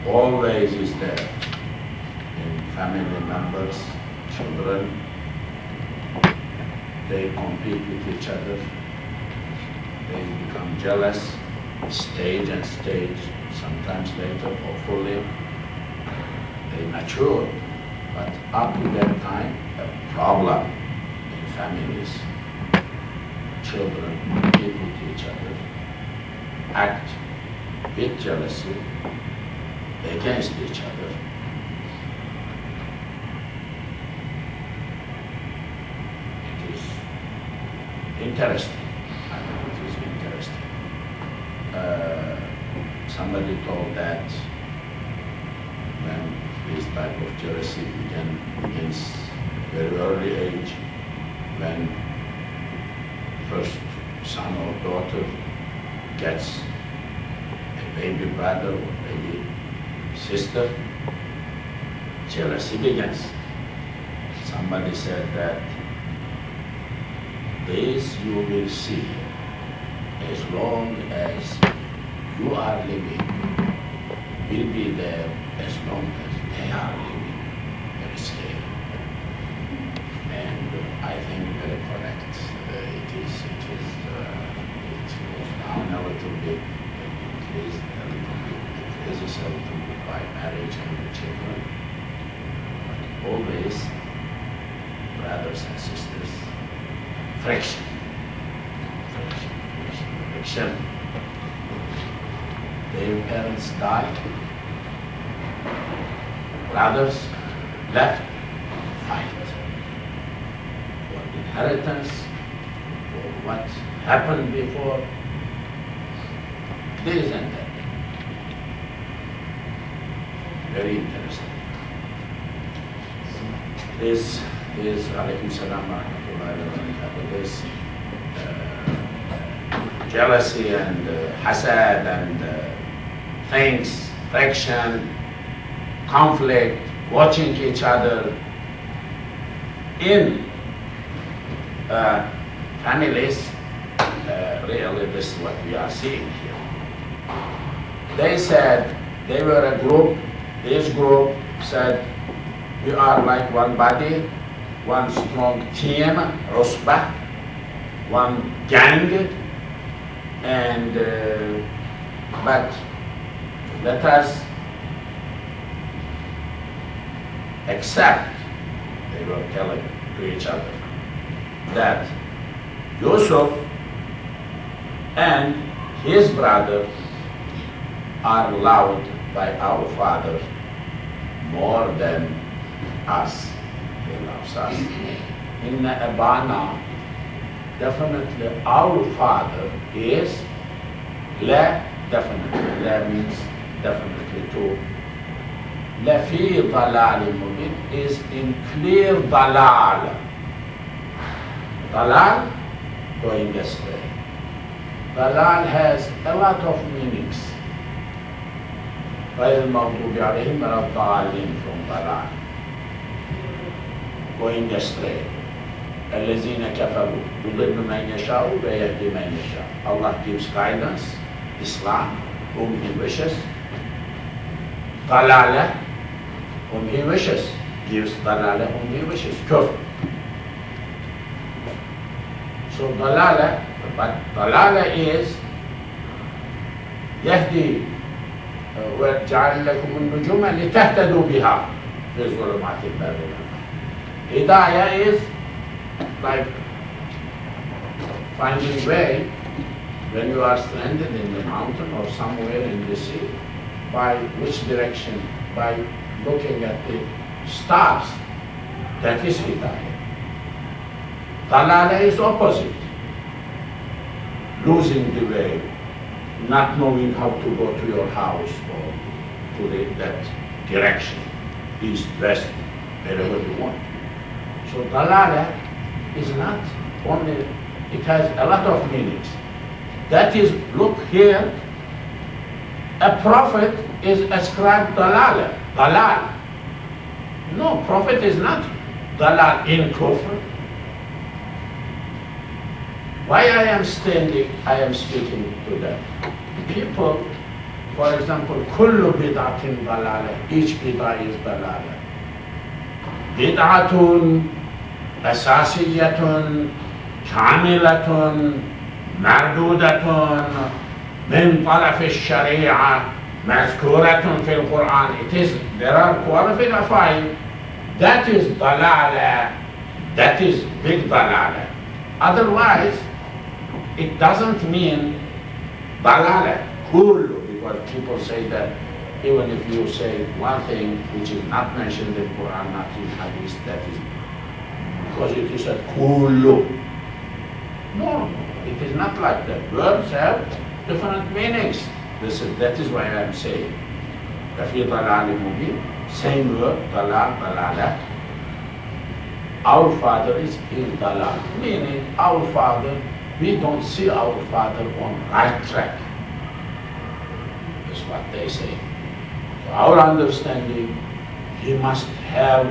always is there in family members, children. They compete with each other, they become jealous, stage and stage, sometimes later, hopefully, they mature, but up to that time, a problem in families. Children compete with each other, act with jealousy against each other. Interesting. I mean, it is interesting. Somebody told that when this type of jealousy begins very early age, when first son or daughter gets a baby brother or baby sister, jealousy begins. Somebody said that this you will see as long as you are living, will be there as long as they are living. Very scary. And I think very correct. It is down a little bit, increased a little bit, decreases a little bit by marriage and the children. But always, brothers and sisters, friction. Their parents died, brothers left, fight for inheritance, for what happened before, this and that. Very interesting. This is alaykum salam wa rahmatullahi wa barakatuh. This jealousy and hasad and things, friction, conflict, watching each other in families, really this is what we are seeing here. They said, they were a group, this group said, we are like one body, one strong team, Usbah, one gang, and but let us accept, they were telling to each other, that Yusuf and his brother are loved by our father more than us. He loves us. Inna abana, definitely our father is la, definitely. La means definitely too. La fi dalal mubin is in clear dalal. Dalal, going astray. Dalal has a lot of meanings. غير المغضوب عليهم ولا الضالين from dalal. Going astray. الذين كفروا يضل من يشاء ويهدي من يشاء. Allah gives guidance, Islam, whom He wishes. Dalala, whom He wishes. Gives dalala, whom He wishes. Kufr. So dalala, but dalala is يهدي وجعل لكم النجوم لتهتدوا بها في ظلمات البر والبحر. Hidayah is like finding way when you are stranded in the mountain or somewhere in the sea. By which direction? By looking at the stars. That is Hidayah. Dalala is opposite. Losing the way, not knowing how to go to your house or to that direction, east, west, wherever you want. So dalala is not only, it has a lot of meanings. That is, look here, a prophet is ascribed dalala, dalal. No, prophet is not dalal in kufr. Why I am standing, I am speaking to them. People, for example, kullu bid'atin dalala, each bid'ah is dalala. Bid'atun asasiyatun kamilatun mardudatun min taraf al-shari'ah mazkuratun fil Quran. It is, there are qualified. That is dalala, that is big dalala. Otherwise, it doesn't mean dalala, kullu, because people say that even if you say one thing which is not mentioned in Quran, not in Hadith, that is because it is a kullu. No, it is not like that. Words have different meanings. That is why I am saying, Kafi dalal mubin, same word, dalal, dalala. Our father is in dalal, meaning our father, we don't see our father on right track. That's what they say. So our understanding, he must have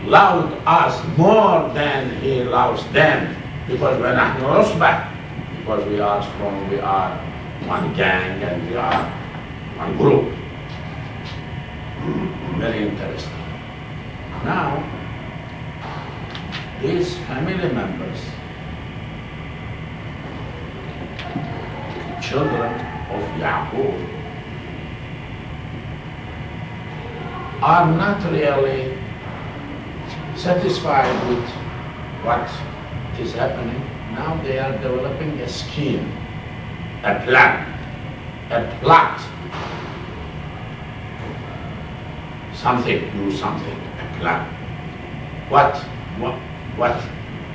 loved us more than he loves them, because we're not Usbah, because we are strong, we are one gang and we are one group. Very interesting. Now, these family members, children of Yaqub, are not really satisfied with what is happening. Now they are developing a scheme, a plan, a plot. Something, do something, a plan. What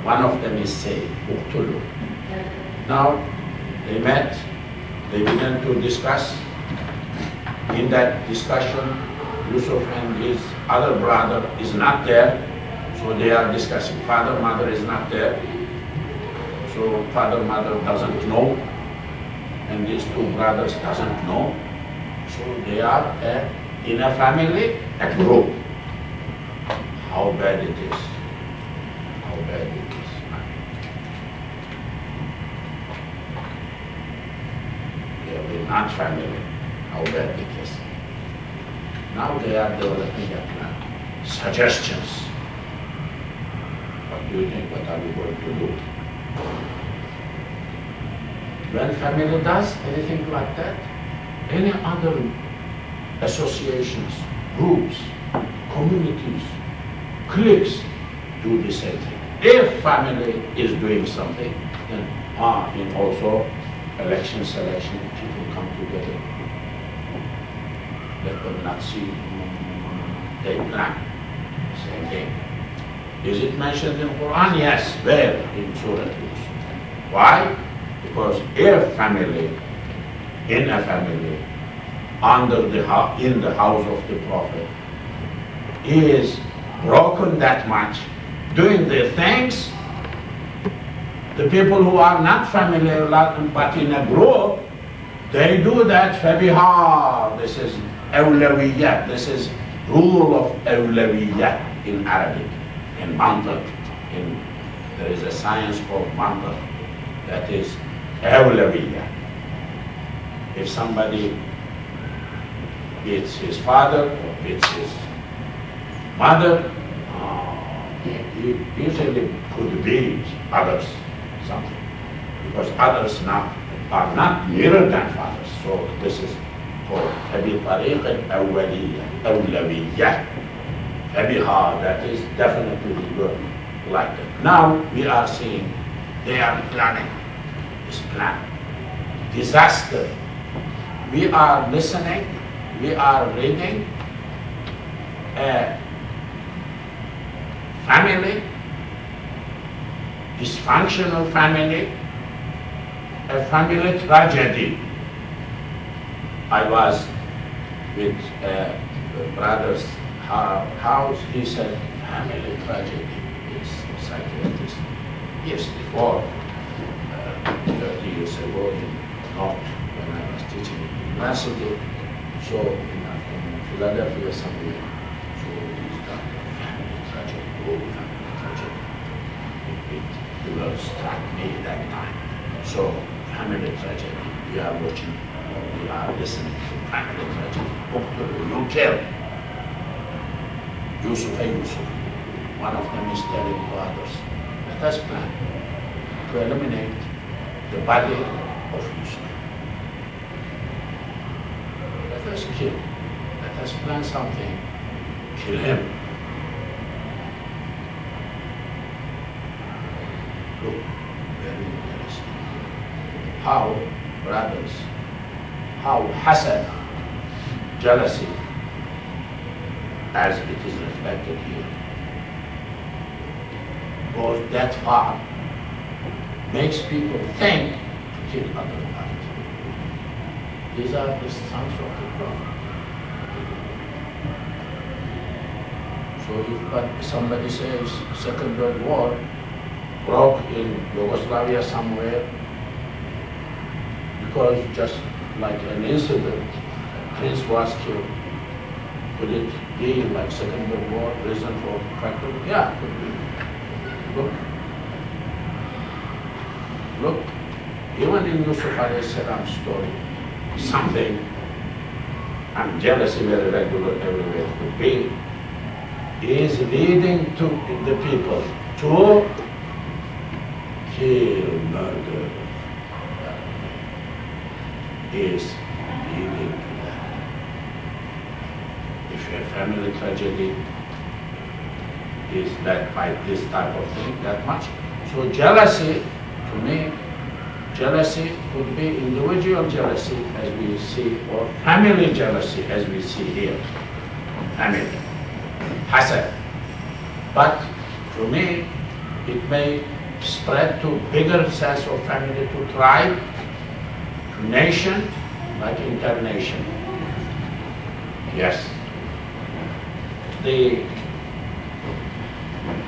one of them is saying, Uqtulu. Now they met, they began to discuss. In that discussion, Yusuf and his other brother is not there. So they are discussing. Father, mother is not there. So father, mother doesn't know. And these two brothers doesn't know. So they are in a family, a group. How bad it is. How bad it is. They are not family. How bad it is. Now they are developing a plan. Suggestions. What do you think? What are we going to do? When family does anything like that, any other associations, groups, communities, cliques do the same thing. If family is doing something, then in also election selection, people come together. Let them not see. They plan. Same thing. Is it mentioned in Quran? Yes. Where? In Surah Yusuf. Why? Because if family, in a family, in the house of the Prophet, is broken that much, doing their things, the people who are not familiar but in a group, they do that. Fabiha. This is awlawiyat. This is rule of awlawiyat in Arabic, in mantiq. There is a science called mantiq that is awlawiyat. If somebody beats his father or beats his mother, he usually could beat others something, because others now are not nearer than fathers. So this is called بطريق الأولية أولوية. فبها, that is definitely good like that. Now we are seeing they are planning this plan. Disaster. We are listening, we are reading a family, dysfunctional family, a family tragedy. I was with a brother's house. He said, family tragedy is psychiatrist. Years before, 30 years ago in North, when I was teaching in university, so in Philadelphia somewhere, so he's got family tragedy, family tragedy. It will strike me that time. So, family tragedy, we are watching, we are listening to family tragedy. You kill Yusuf. One of them is telling to others, let us plan to eliminate the body of Yusuf. Let us kill. Let us plan something. Kill him. Look, very interesting. How, brothers, how hasad, jealousy, as it is reflected here, goes that far, makes people think to kill other brothers. These are the sons of the Prophet. So if somebody says Second World War broke in Yugoslavia somewhere, because just like an incident, a prince was killed, could it be like Second World War, reason for factor? Yeah, could be. Look, even in Yusuf alayhi salam's story, something, and jealousy very regular everywhere could be, is leading to the people to kill, murder, is leading to that. If a family tragedy is led by this type of thing that much, so jealousy, to me, jealousy could be individual jealousy as we see, or family jealousy as we see here. Family. Hasad. But to me, it may spread to bigger sense of family, to tribe, to nation, like internation. Yes.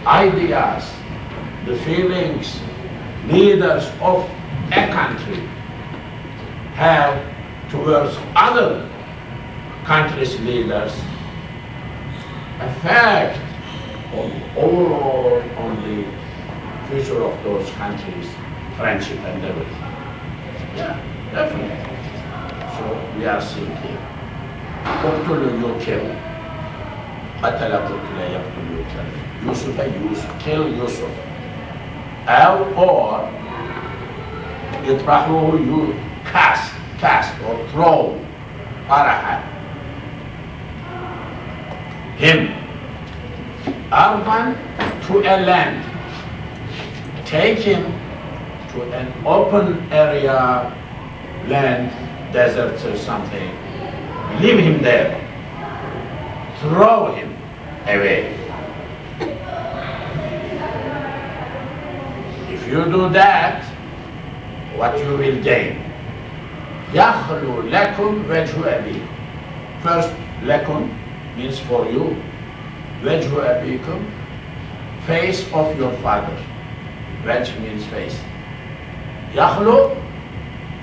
ideas, the feelings leaders of a country have towards other countries' leaders affect overall on the future of those countries, friendship and everything. Yeah, definitely. So we are seeing here. Uqtulu, you kill. Qatala qutla yaqtulu yuqtal. Yusuf, kill Yusuf. Or يطرحه, you cast or throw. Araha. Him. Arban, to a land. Take him to an open area, land, desert or something. Leave him there. Throw him away. If you do that, what you will gain? يَخْلُو لَكُمْ وَجْهُ أَبِيكُمْ. First, lakum means for you. وَجْهُ أَبِيكُمْ, face of your father. Wajh means face. يَخْلُو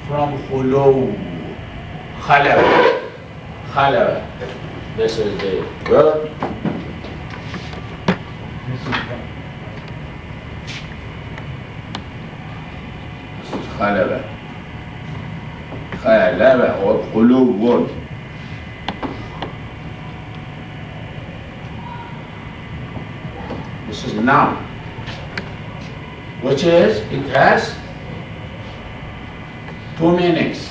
from khulu. Khalawa. This is the word. This is khalawa. Khalawa or khulu word. This is noun, which is, it has two meanings.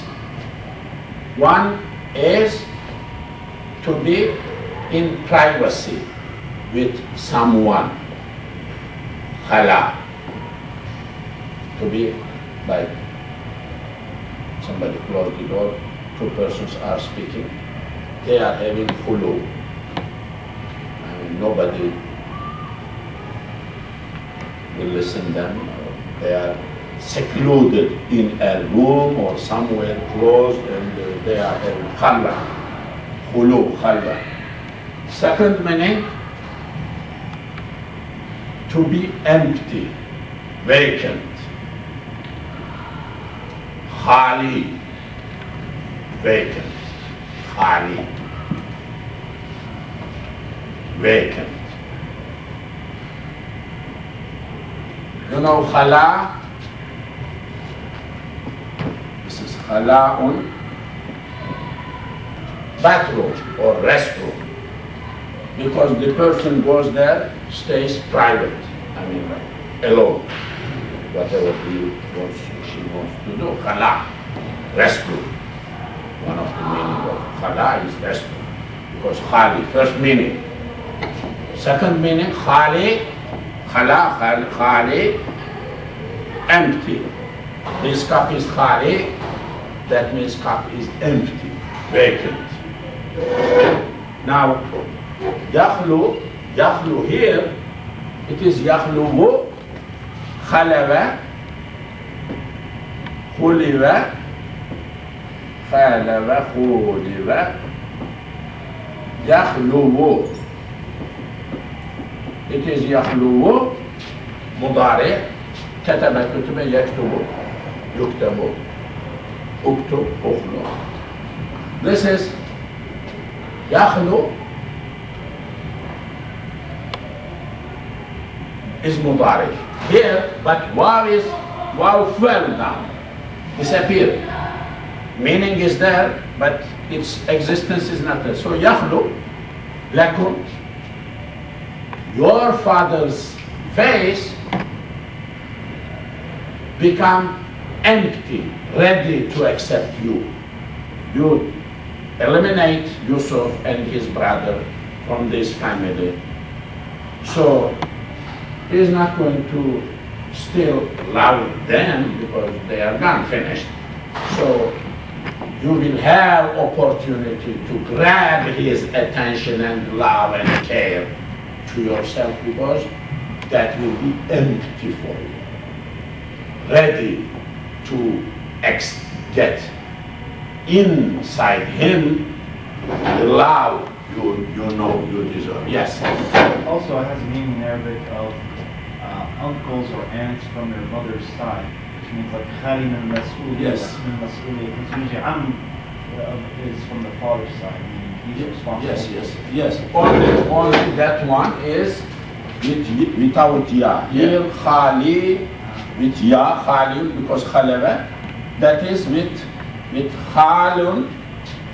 One is to be in privacy with someone. Khala. To be like somebody close the door, two persons are speaking, they are having khulu. I mean, nobody will listen them. They are secluded in a room or somewhere closed, and they are having khalwa, khulu, khalwa. Second meaning, to be empty, vacant. Khali, vacant. Khali, vacant. You know khala? This is khala'un, bathroom or restroom. Because the person goes there, stays private. I mean, alone. Whatever he wants, she wants to do. Khala, restroom. One of the meaning of khala is restroom. Because khali, first meaning. Second meaning, khali. Khala, khali, empty. This cup is khali, that means cup is empty, vacant. Now, yakhlu here, it is yakhluhu, khalawa, khuliwa, khalawa, khuliwa, yakhluhu. It is yakhluhu, mudari, kataba kutuba yaktubu, yuktabu, uktub, ukhlu. This is yakhlu is mudari. Here, but waw fell down, disappeared. Meaning is there, but its existence is not there. So yakhlu, lakum, your father's face become empty, ready to accept you. You eliminate Yusuf and his brother from this family. So he is not going to still love them because they are gone, finished. So you will have opportunity to grab his attention and love and care to yourself, because that will be empty for you. Ready to get inside him the love you know you deserve. Yes. Also, it has a meaning in Arabic of uncles or aunts from their mother's side, which means like khali min al-mas'uliyya. Yes. Because usually is from the father's side, meaning he's responsible. Yes. Only that one is without ya. Here khali with ya, khalil, because khalava, that is with khalun,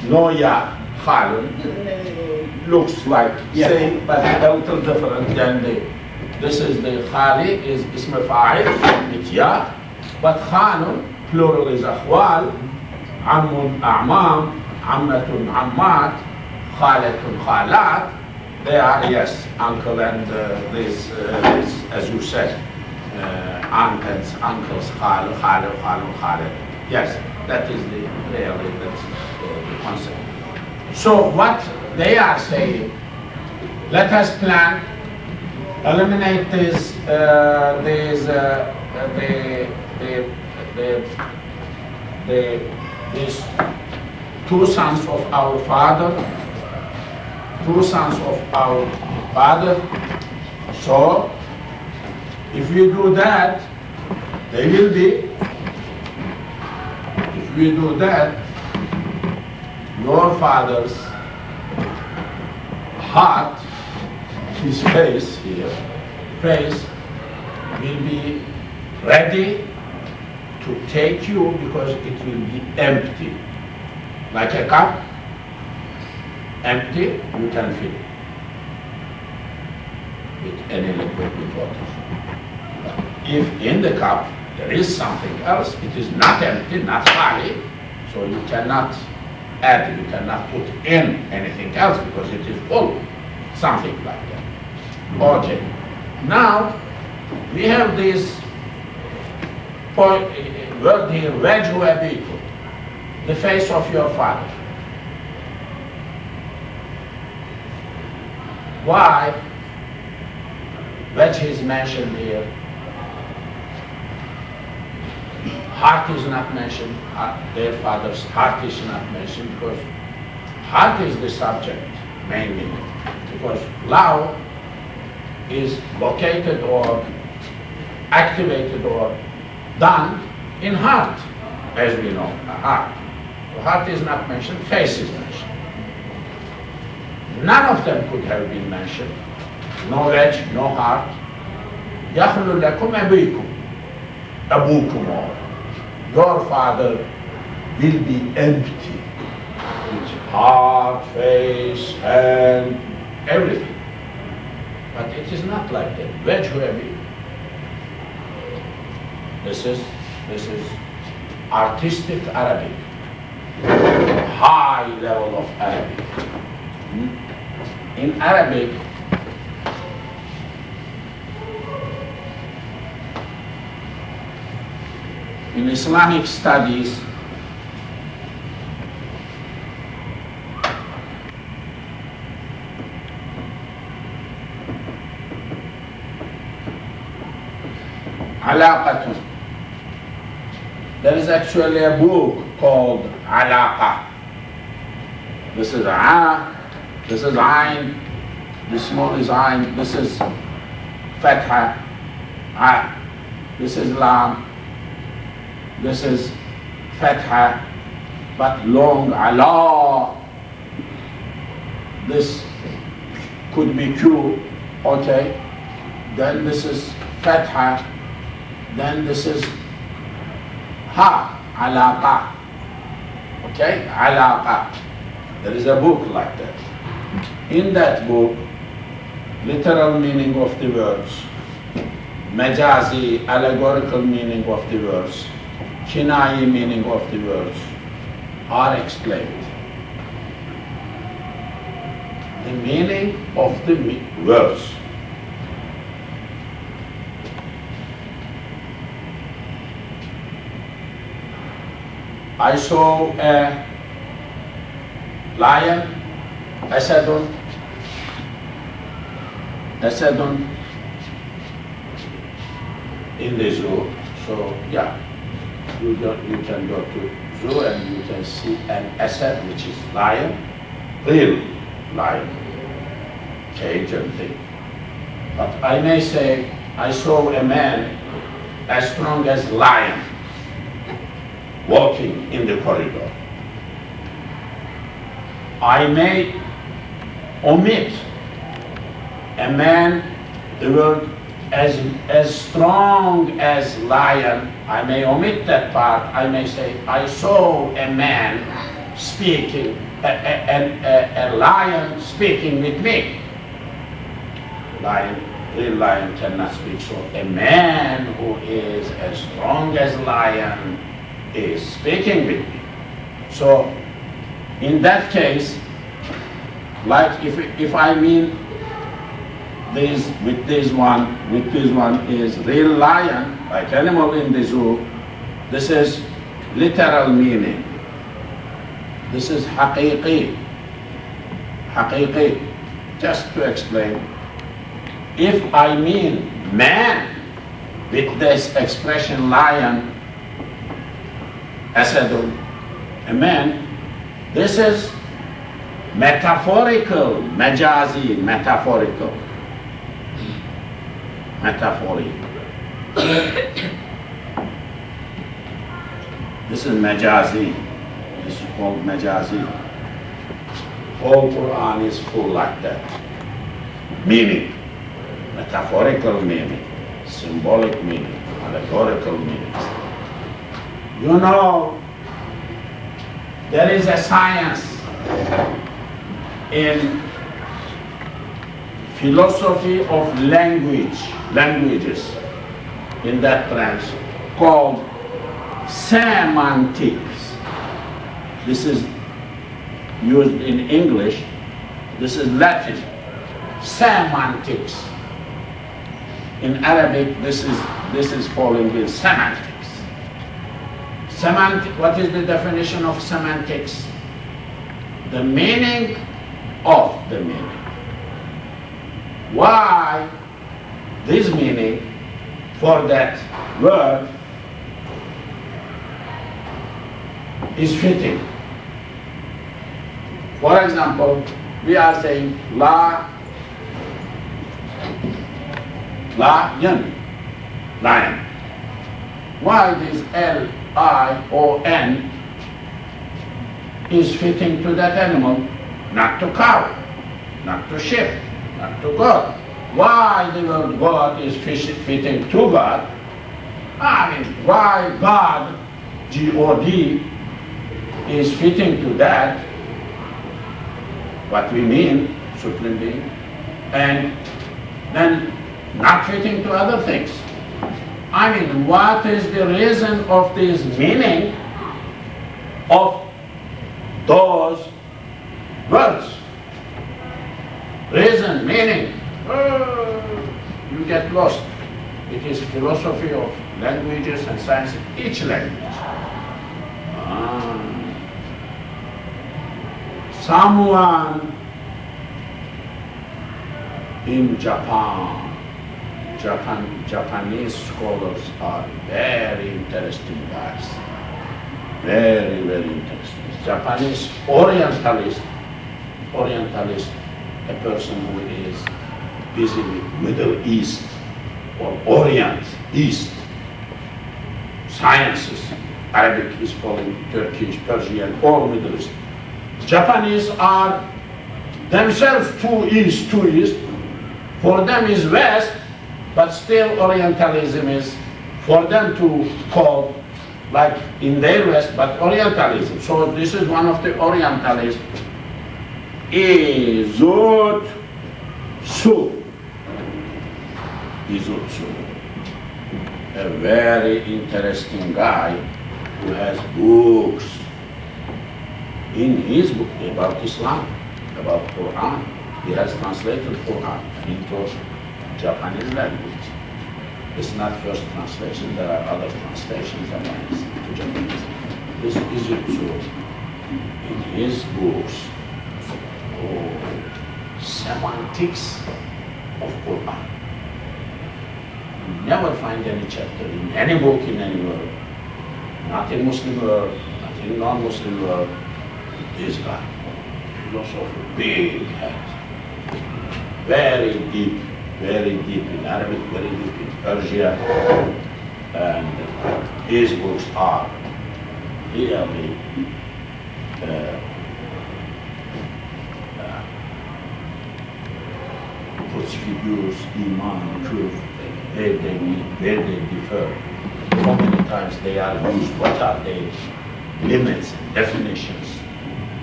no ya. Khalun looks like same, but a little different than this is the khali is ism fa'il with ya, but khalun plural is akhwal, ammun a'mam, ammatun ammat, khalatun khalat. They are, yes, uncle and this, as you said, uncles, khal, khalu. Yes, that is really the concept. So what they are saying, let us plan, eliminate these two sons of our father, So if we do that, they will be. If we do that, your father's heart, his face here, will be ready to take you because it will be empty. Like a cup, empty, you can fill it with any liquid, with water. If in the cup there is something else, it is not empty, not khali, so you cannot add, you cannot put in anything else because it is full, something like that. Okay, now we have this point, word here, wajhu abikum, the face of your father. Why wajh is mentioned here? Heart is not mentioned, their father's heart is not mentioned because heart is the subject mainly, because love is located or activated or done in heart, as we know, a heart. The heart is not mentioned, face is mentioned. None of them could have been mentioned. No wajh, no heart. يَخْلُ لَكُمْ أَبِيكُمْ أَبُوكُمْ. Your father will be empty with heart, face, hand, everything. But it is not like that. Wajhu abikum. This is artistic Arabic, high level of Arabic. In Arabic, in Islamic studies, alaqatun. There is actually a book called Alaqa. This is A, this is Ain, this small is Ain, this is Fatha, A, this is Lam, this is Fatha, but long Allah. This could be Q, okay. Then this is Fatha, then this is Ha, Alaqa, okay, Alaqa. There is a book like that. In that book, literal meaning of the words, Majazi, allegorical meaning of the words, Kinai meaning of the words are explained. The meaning of the words. I saw a lion, Asadun, in the zoo. So yeah, you can go to zoo and you can see an asad, which is lion, real like cage and thing. But I may say, I saw a man as strong as lion walking in the corridor. I may omit a man, the word as strong as lion. I may omit that part. I may say, I saw a man speaking, a lion speaking with me. Real lion cannot speak, so a man who is as strong as lion is speaking with me. So in that case, like if I mean this with this one is real lion, like animal in the zoo, this is literal meaning. This is haqiqi. Just to explain, if I mean man with this expression lion, asadun, a man, this is metaphorical, majazi, metaphorical. This is majazi. This is called majazi. Whole Quran is full like that. Meaning, metaphorical meaning, symbolic meaning, allegorical meaning. You know, there is a science in philosophy of languages in that branch called semantics. This is used in English. This is Latin. Semantics. In Arabic, this is falling in semantics. What is the definition of semantics? The meaning of the meaning. Why this meaning for that word is fitting. For example, we are saying lion, lion. Why this L-I-O-N is fitting to that animal, not to cow, not to sheep, not to God. Why the word God is fitting to God? I mean, why God, G-O-D, is fitting to that, what we mean, supreme being, and then not fitting to other things. I mean, what is the reason of this meaning of those words? Reason, meaning, you get lost. It is philosophy of languages and science, each language. Someone in Japanese scholars are very interesting guys. Very, very interesting. Japanese Orientalist, a person who is busy with Middle East or Orient, East, sciences. Arabic is following Turkish, Persian, all Middle East. Japanese are themselves too east. For them is west, but still Orientalism is for them to call, like in their west, but Orientalism. So this is one of the Orientalists. Izutsu, a very interesting guy who has books in his book about Islam, about Quran. He has translated Quran into Japanese language. It's not first translation, there are other translations to Japanese. This is Izutsu in his books. Semantics of Quran. You never find any chapter in any book in any world, not in Muslim world, not in non-Muslim world, this guy. philosopher, big head, very deep in Arabic, very deep in Persia, and his books are really puts figures, iman, truth, where they meet, where they differ. So many times they are used. What are the limits and definitions?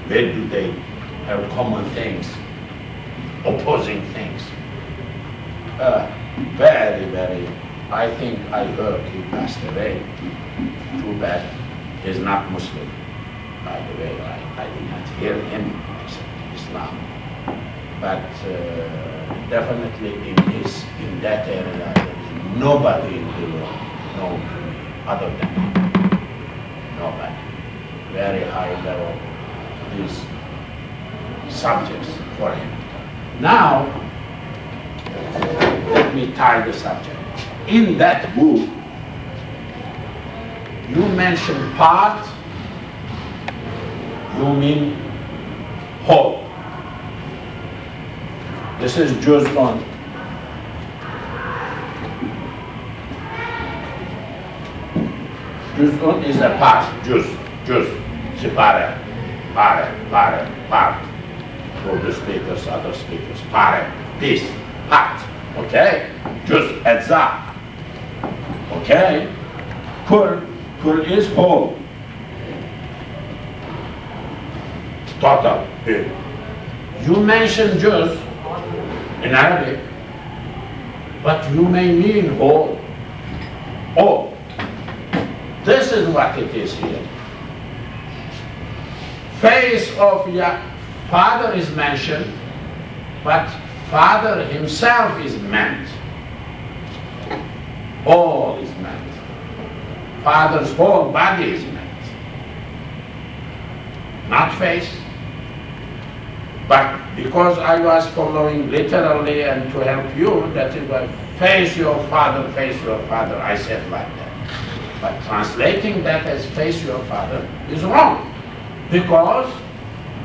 Where do they have common things, opposing things? Very, I think I heard he passed away. Too bad. He's not Muslim, by the way. I did not hear him accept Islam. But definitely in that area, there is nobody in the world known to me other than him. Nobody. Very high level, these subjects for him. Now, let me tie the subject. In that book, you mention part, you mean whole. This is juz'un. Juz'un is a part, juz, separate, part. For the speakers, other speakers, pare, piece, part, okay? Juz, ajza, okay? Kull is whole. Total. You mention juz in Arabic, but you may mean whole. Oh, this is what it is here. Face of your father is mentioned, but father himself is meant. All is meant. Father's whole body is meant. Not face. But because I was following literally and to help you, that is why face your father, I said like that. But translating that as face your father is wrong. Because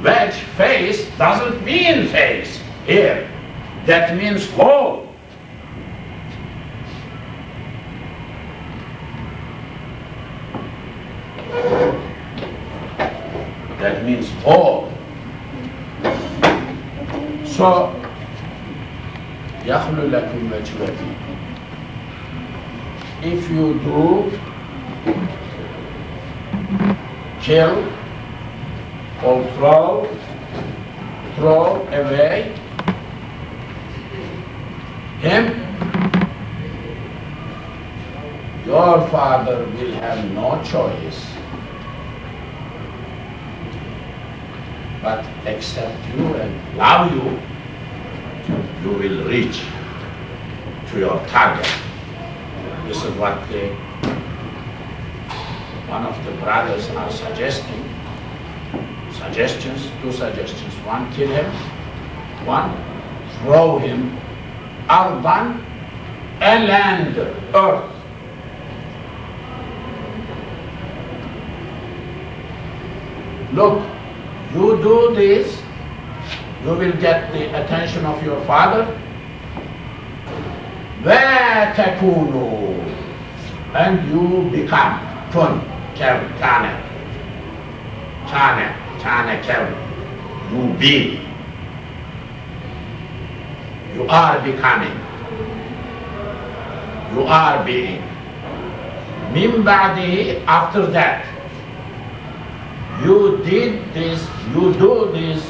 wedge, face, doesn't mean face here. That means whole. That means whole. So, يَخْلُ لَكُمْ وَجْهُ. If you do kill or throw away him, your father will have no choice but accept you and love you. You will reach to your target. This is what one of the brothers are suggesting. Two suggestions. One, kill him. One, throw him arban, a land, earth. Look, you do this, you will get the attention of your father. وَتَكُونُوا, and you become kun, kana, you be. You are becoming. You are being. Min ba'dihi, after that, you did this, you do this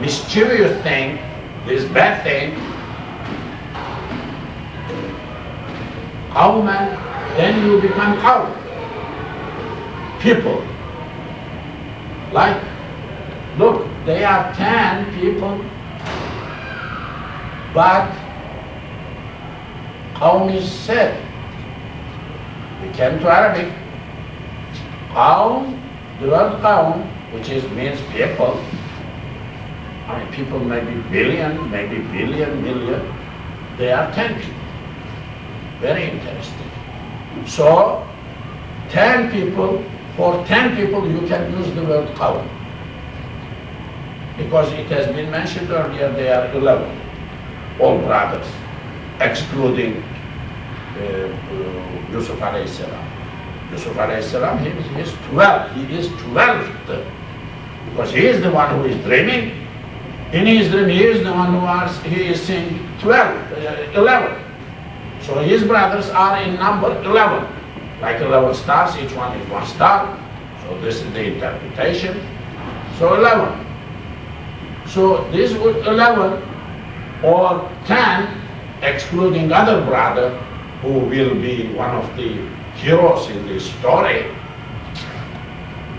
mischievous thing, this bad thing, qawman, then you become qawm, people. Like, look, they are 10 people, but qawm is said. We came to Arabic. Qawm, the word qawm, which means people. I mean, people may be billion, maybe billion, million. They are 10 people. Very interesting. So, 10 people, for 10 people you can use the word qawm. because it has been mentioned earlier, they are 11, all brothers, excluding Yusuf alayhi salam. Yusuf alayhi salam, he is 12, he is 12th, because he is the one who is dreaming. In his dream, he is the one he is saying 11. So his brothers are in number 11. Like 11 stars, each one is one star. So this is the interpretation. So 11. So this would 11 or 10, excluding other brother, who will be one of the heroes in this story.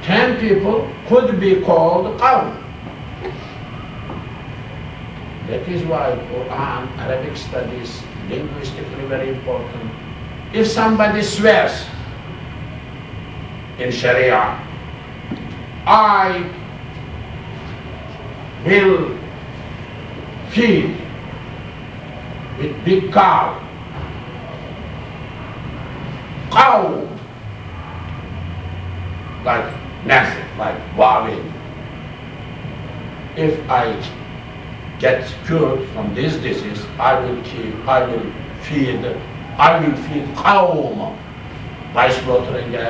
10 people could be called Qawm. That is why Quran, Arabic studies, linguistically very important. If somebody swears in Sharia, I will feed with big cow, like massive, like bowing. If I get cured from this disease, I will feed qawm by slaughtering a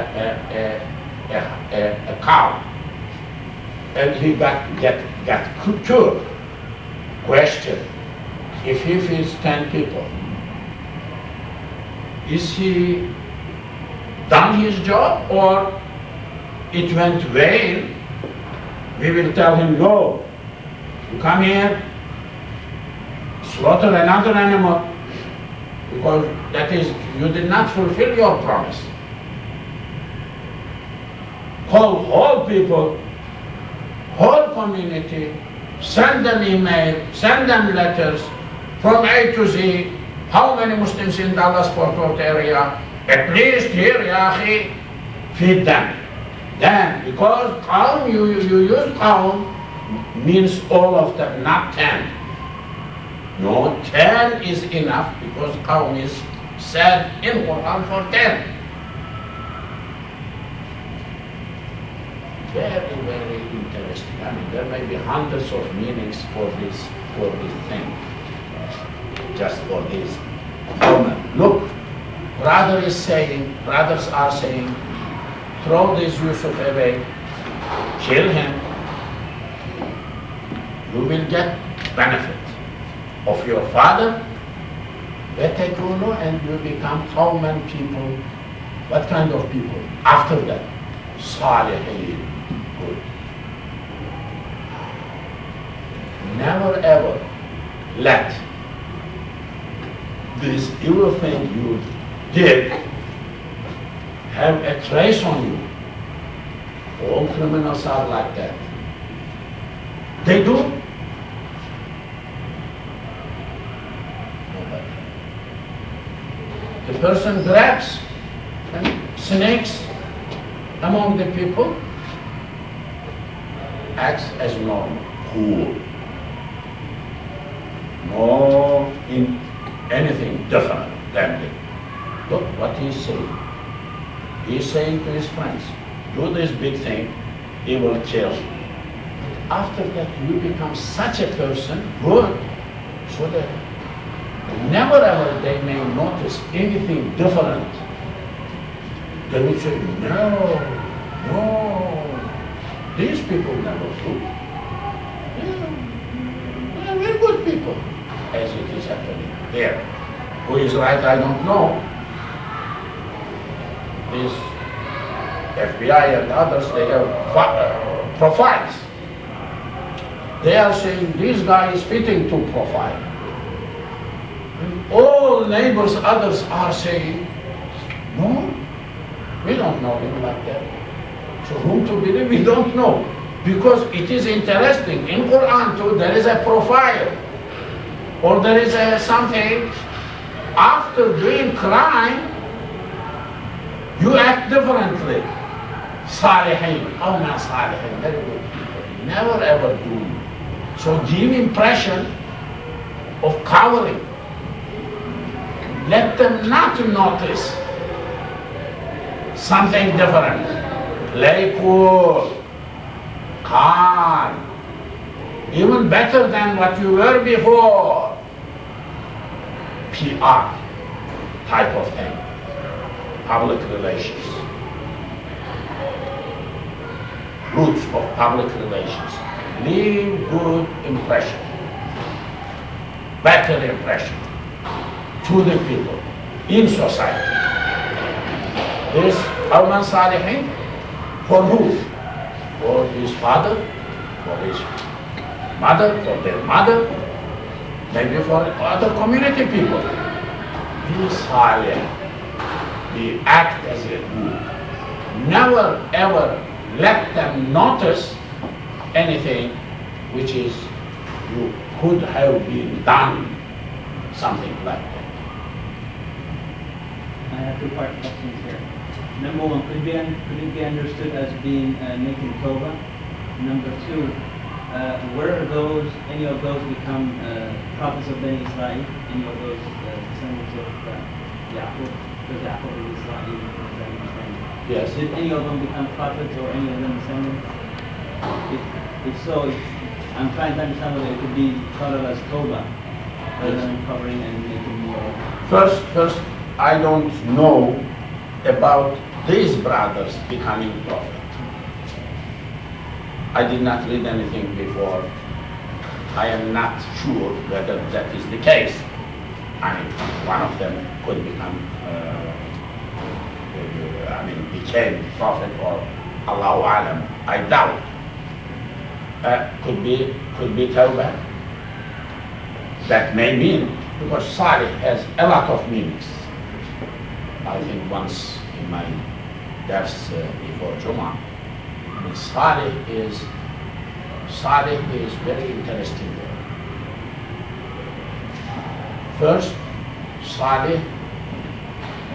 cow. And he got cured. Question, if he feeds 10 people, is he done his job or it went vain? We will tell him, no, you come here, slaughter another animal, because that is, you did not fulfill your promise. Call all people, whole community, send them email, send them letters from A to Z. How many Muslims in Dallas Fort Worth area? At least here, Yahi, feed them. Then, because qawm, you use qawm, means all of them, not 10. No, 10 is enough, because qawm is said in Quran for 10. Very, very interesting. I mean, there may be hundreds of meanings for this thing. Just for this comment. Look, brothers are saying, throw this Yusuf away, kill him. You will get benefit of your father, and you become common people. What kind of people? After that, Salihin, good. Never ever let this evil thing you did have a trace on you. All criminals are like that. They do. The person grabs and snakes among the people, acts as normal, cool. No in anything different than that. Look what he's saying. He's saying to his friends, do this big thing, he will kill. After that, you become such a person, good, so that never ever they may notice anything different. They will say, no, these people never do. Yeah, very good people, as it is happening there. Who is right, I don't know. These FBI and others, they have profiles. They are saying this guy is fitting to profile. And all neighbors, others are saying, no, we don't know him like that. So whom to believe, we don't know. Because it is interesting, in Quran too, there is a profile. Or there is something, after doing crime, you act differently. Salihin, oh man, Salihin, very good people. Never ever do. So give impression of cowering. Let them not notice something different. Play cool, calm, even better than what you were before. PR type of thing, public relations, roots of public relations. Leave good impression, better impression to the people in society. This Qawman Salihin, for who? For his father, for his mother, for their mother, maybe for other community people. Be silent, be act as a group. Never ever let them notice anything which is you could have been done, something like that. I have two-part questions here. Number one, could it be understood as being making tawbah? Number two, were those, any of those become prophets of Bani Israel? Any of those descendants of Yaqub, because Yaqub is Israel, Yes. Did any of them become prophets or any of them descendants? If so, I'm trying to understand whether it could be thought of as tawbah, rather than covering and making more. First, I don't know about these brothers becoming prophet. I did not read anything before. I am not sure whether that is the case. I mean, one of them could become, became prophet or Allahu Alam. I doubt. Could be tawbah. That may mean, because Salih has a lot of meanings. I think once in my dars before Jummah, Salih is very interesting word. First, Salih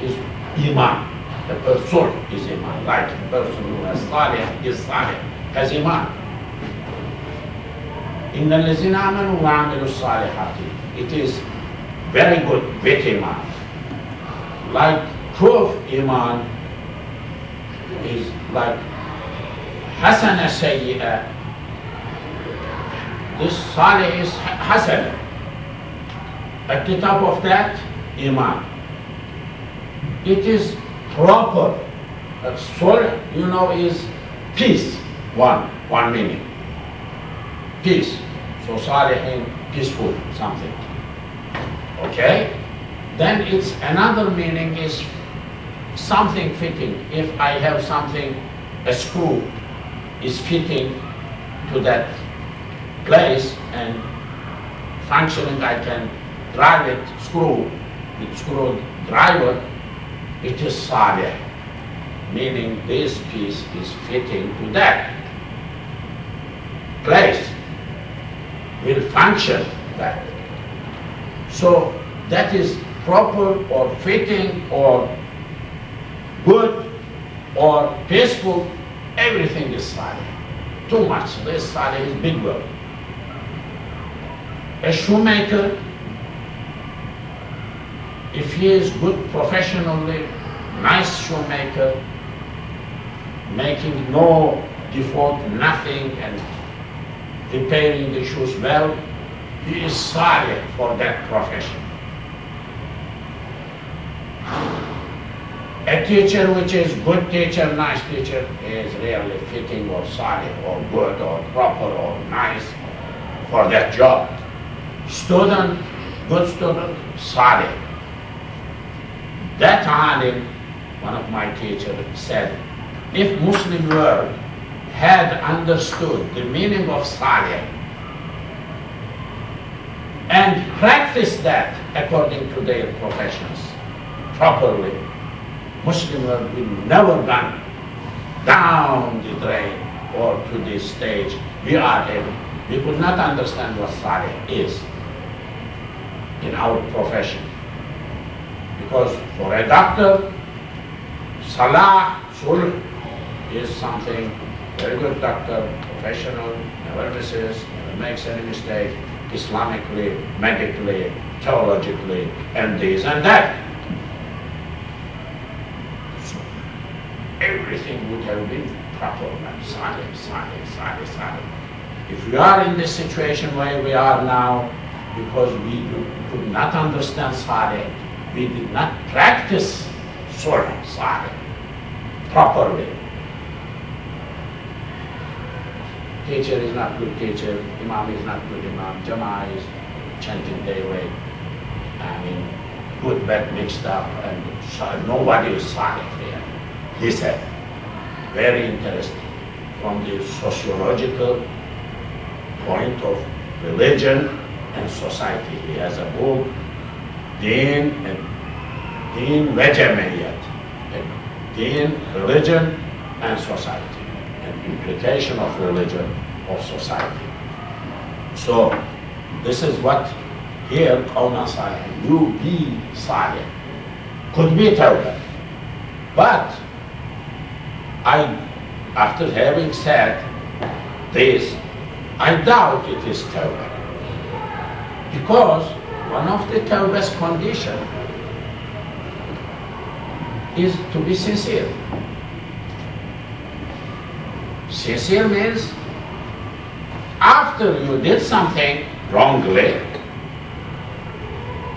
is Iman. The person is Iman. Like the person who has Salih is Salih, has Iman. إِنَّ الَّذِينَ آمَنُوا وَعَمِلُوا الصَّالِحَاتِ. It is very good with Iman. Like proof Iman is like Hasana Sayyi'ah. This Salih is Hasana. At the top of that, Iman. It is proper. Surah, is peace. One meaning. Peace. So Salihin, peaceful, something. Okay? Then it's another meaning is something fitting. If I have something, a screw is fitting to that place and functioning, I can drive it, with screwdriver, it is Salih. Meaning this piece is fitting to that place, will function that. So that is proper or fitting or good or peaceful, everything is Salih. Too much, this Salih is big word. A shoemaker, if he is good professionally, nice shoemaker, making no default, nothing, and repairing the shoes well, he is Salih for that profession. A teacher which is good teacher, nice teacher, is really fitting or Salih or good or proper or nice for that job. Student, good student, Salih. That alim, one of my teachers said, if Muslim world had understood the meaning of Salih and practiced that according to their professions properly, Muslim world will never gone down the drain or to this stage we are in. We could not understand what Salih is in our profession. Because for a doctor, Salah, Zuhr is something very good doctor, professional, never misses, never makes any mistake, Islamically, medically, theologically, and this and that. So everything would have been proper, Salih. If we are in this situation where we are now, because we could not understand Saleh, we did not practice Surah Saleh properly. Teacher is not good teacher, Imam is not good Imam, Jama'ah is chanting their way. I mean, good, bad mixed up, and nobody is Saleh there. He said, very interesting, from the sociological point of religion and society. He has a book, Deen ve Cemiyet, Deen, religion and society, and implication of religion of society. So this is what here, Qawna Salih, you be Salih, could be Tawbah. But after having said this, I doubt it is Tawbah. Because one of the Tawbah's condition is to be sincere. Sincere means after you did something wrongly,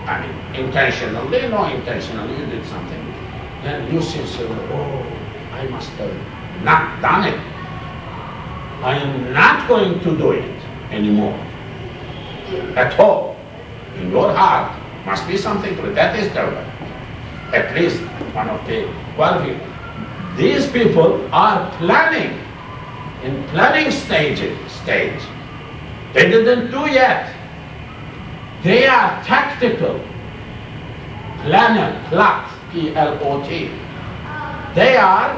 I mean intentionally, no intentionally, you did something, then you sincerely, oh, I must have not done it. I am not going to do it anymore. At all. In your heart must be something to it. That is tawbah. At least one of the qualifications. These people are planning, in planning stage. They didn't do yet. They are tactical. Planner, plot, P-L-O-T. They are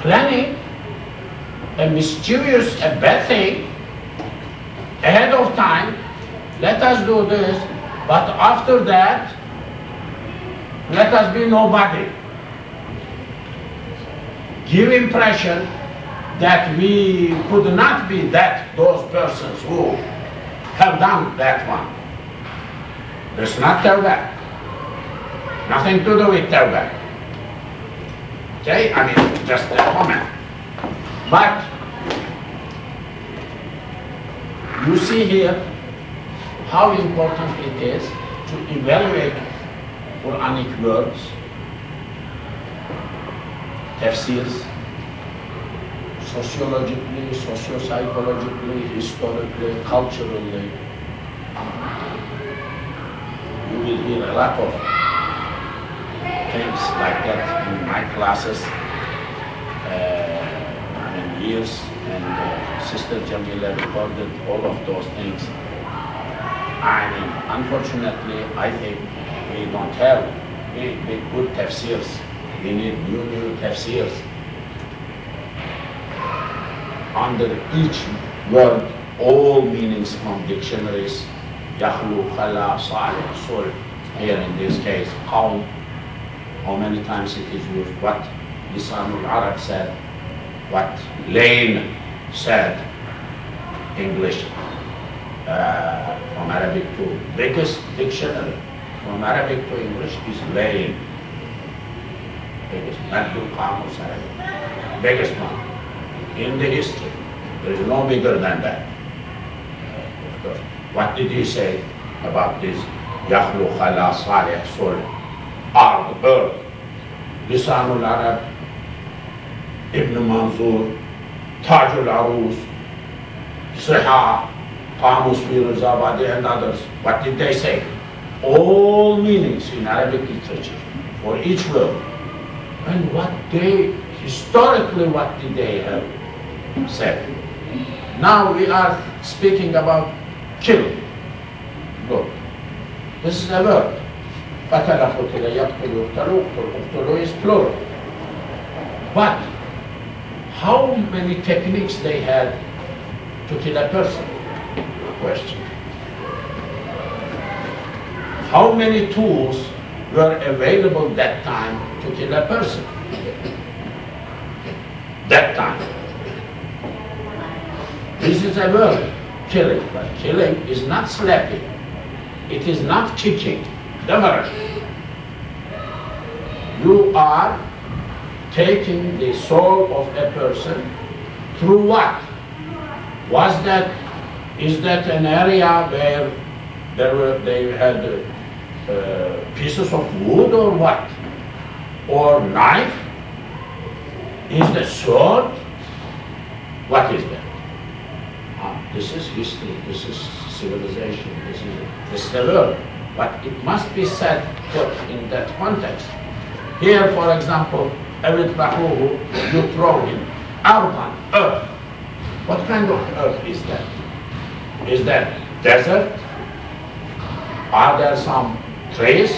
planning a mischievous, a bad thing ahead of time. Let us do this, but after that, let us be nobody. Give impression that we could not be those persons who have done that one. It's not tawbah. Nothing to do with tawbah. Okay, I mean, just a comment. But you see here how important it is to evaluate Quranic words, tafsirs, sociologically, socio-psychologically, historically, culturally. You will hear a lot of things like that in my classes. Years, and Sister Jamila recorded all of those things. I mean, unfortunately, I think we don't have big good tafsirs. We need new tafsirs. Under each word, all meanings from dictionaries, Yakhlu, Khala, Salih, Sul, here in this case, Qawm, how many times it is used, what Lisanul Arab said, what Lane said, English, from Arabic to biggest dictionary from Arabic to English is Lane. Biggest, Madul Qamus Arabic, biggest one in the history. There is no bigger than that. Of course. What did he say about this? Yakhlu Khala Salih Sul, earth, Lisanul Arab, Ibn Manzur, Tajul Arus, Siha, Qamus Firuzabadi, and others. What did they say? All meanings in Arabic literature for each word. And what they, historically, what did they have said? Now we are speaking about kill. Good. This is a word. قتل قتل يقتل يقتل يقتل is plural. But how many techniques they had to kill a person? Question. How many tools were available that time to kill a person? That time. This is a word, killing, but killing is not slapping. It is not kicking. You are taking the soul of a person, Through what? Is that an area where they had pieces of wood or what? Or knife? Is the sword? What is that? This is history, this is civilization, this is the world. But it must be said put in that context. Here, for example, everything you throw in earth. What kind of earth is that? Is that desert? Are there some trees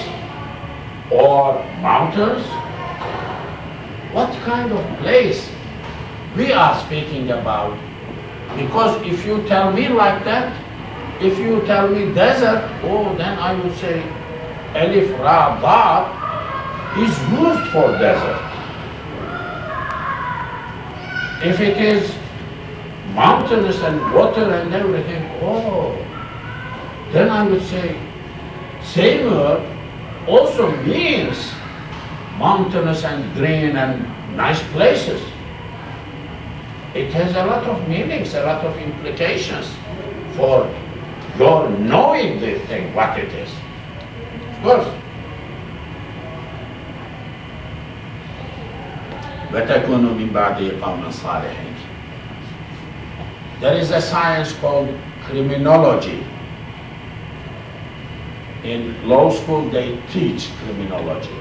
or mountains? What kind of place we are speaking about? Because if you tell me like that, if you tell me desert, oh, then I would say Alif Ra Ba is used for desert. If it is mountainous and water and everything, oh, then I would say same word also means mountainous and green and nice places. It has a lot of meanings, a lot of implications for your knowing the thing, what it is. Of course. وَتَكُونُ مِنْ بَعْدِ قَوْمًا صَالِحِينَ. There is a science called criminology. In law school they teach criminology,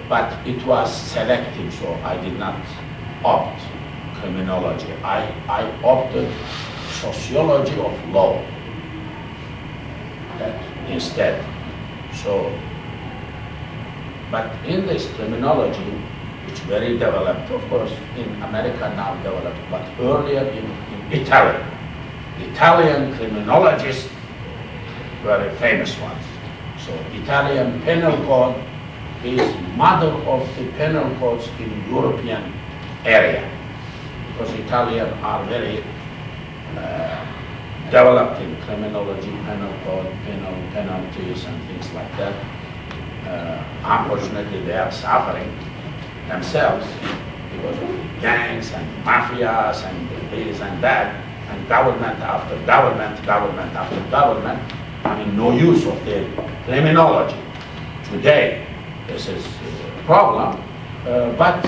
but it was selective, so I did not opt criminology. I opted sociology of law instead. So, but in this criminology, it's very developed, of course, in America now developed, but earlier in Italy. Italian criminologists were famous ones. So Italian penal code is mother of the penal codes in European area, because Italians are very developed in criminology, penal code, penal penalties and things like that. Unfortunately, they are suffering themselves because of gangs and mafias and this and that, and government after government, government after government. I mean, no use of the criminology. Today, this is a problem, but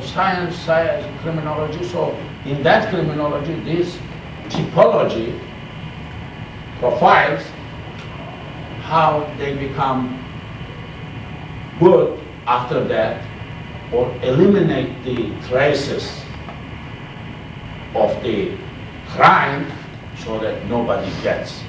science, criminology, so in that criminology, this typology profiles how they become good after that, or eliminate the traces of the crime so that nobody gets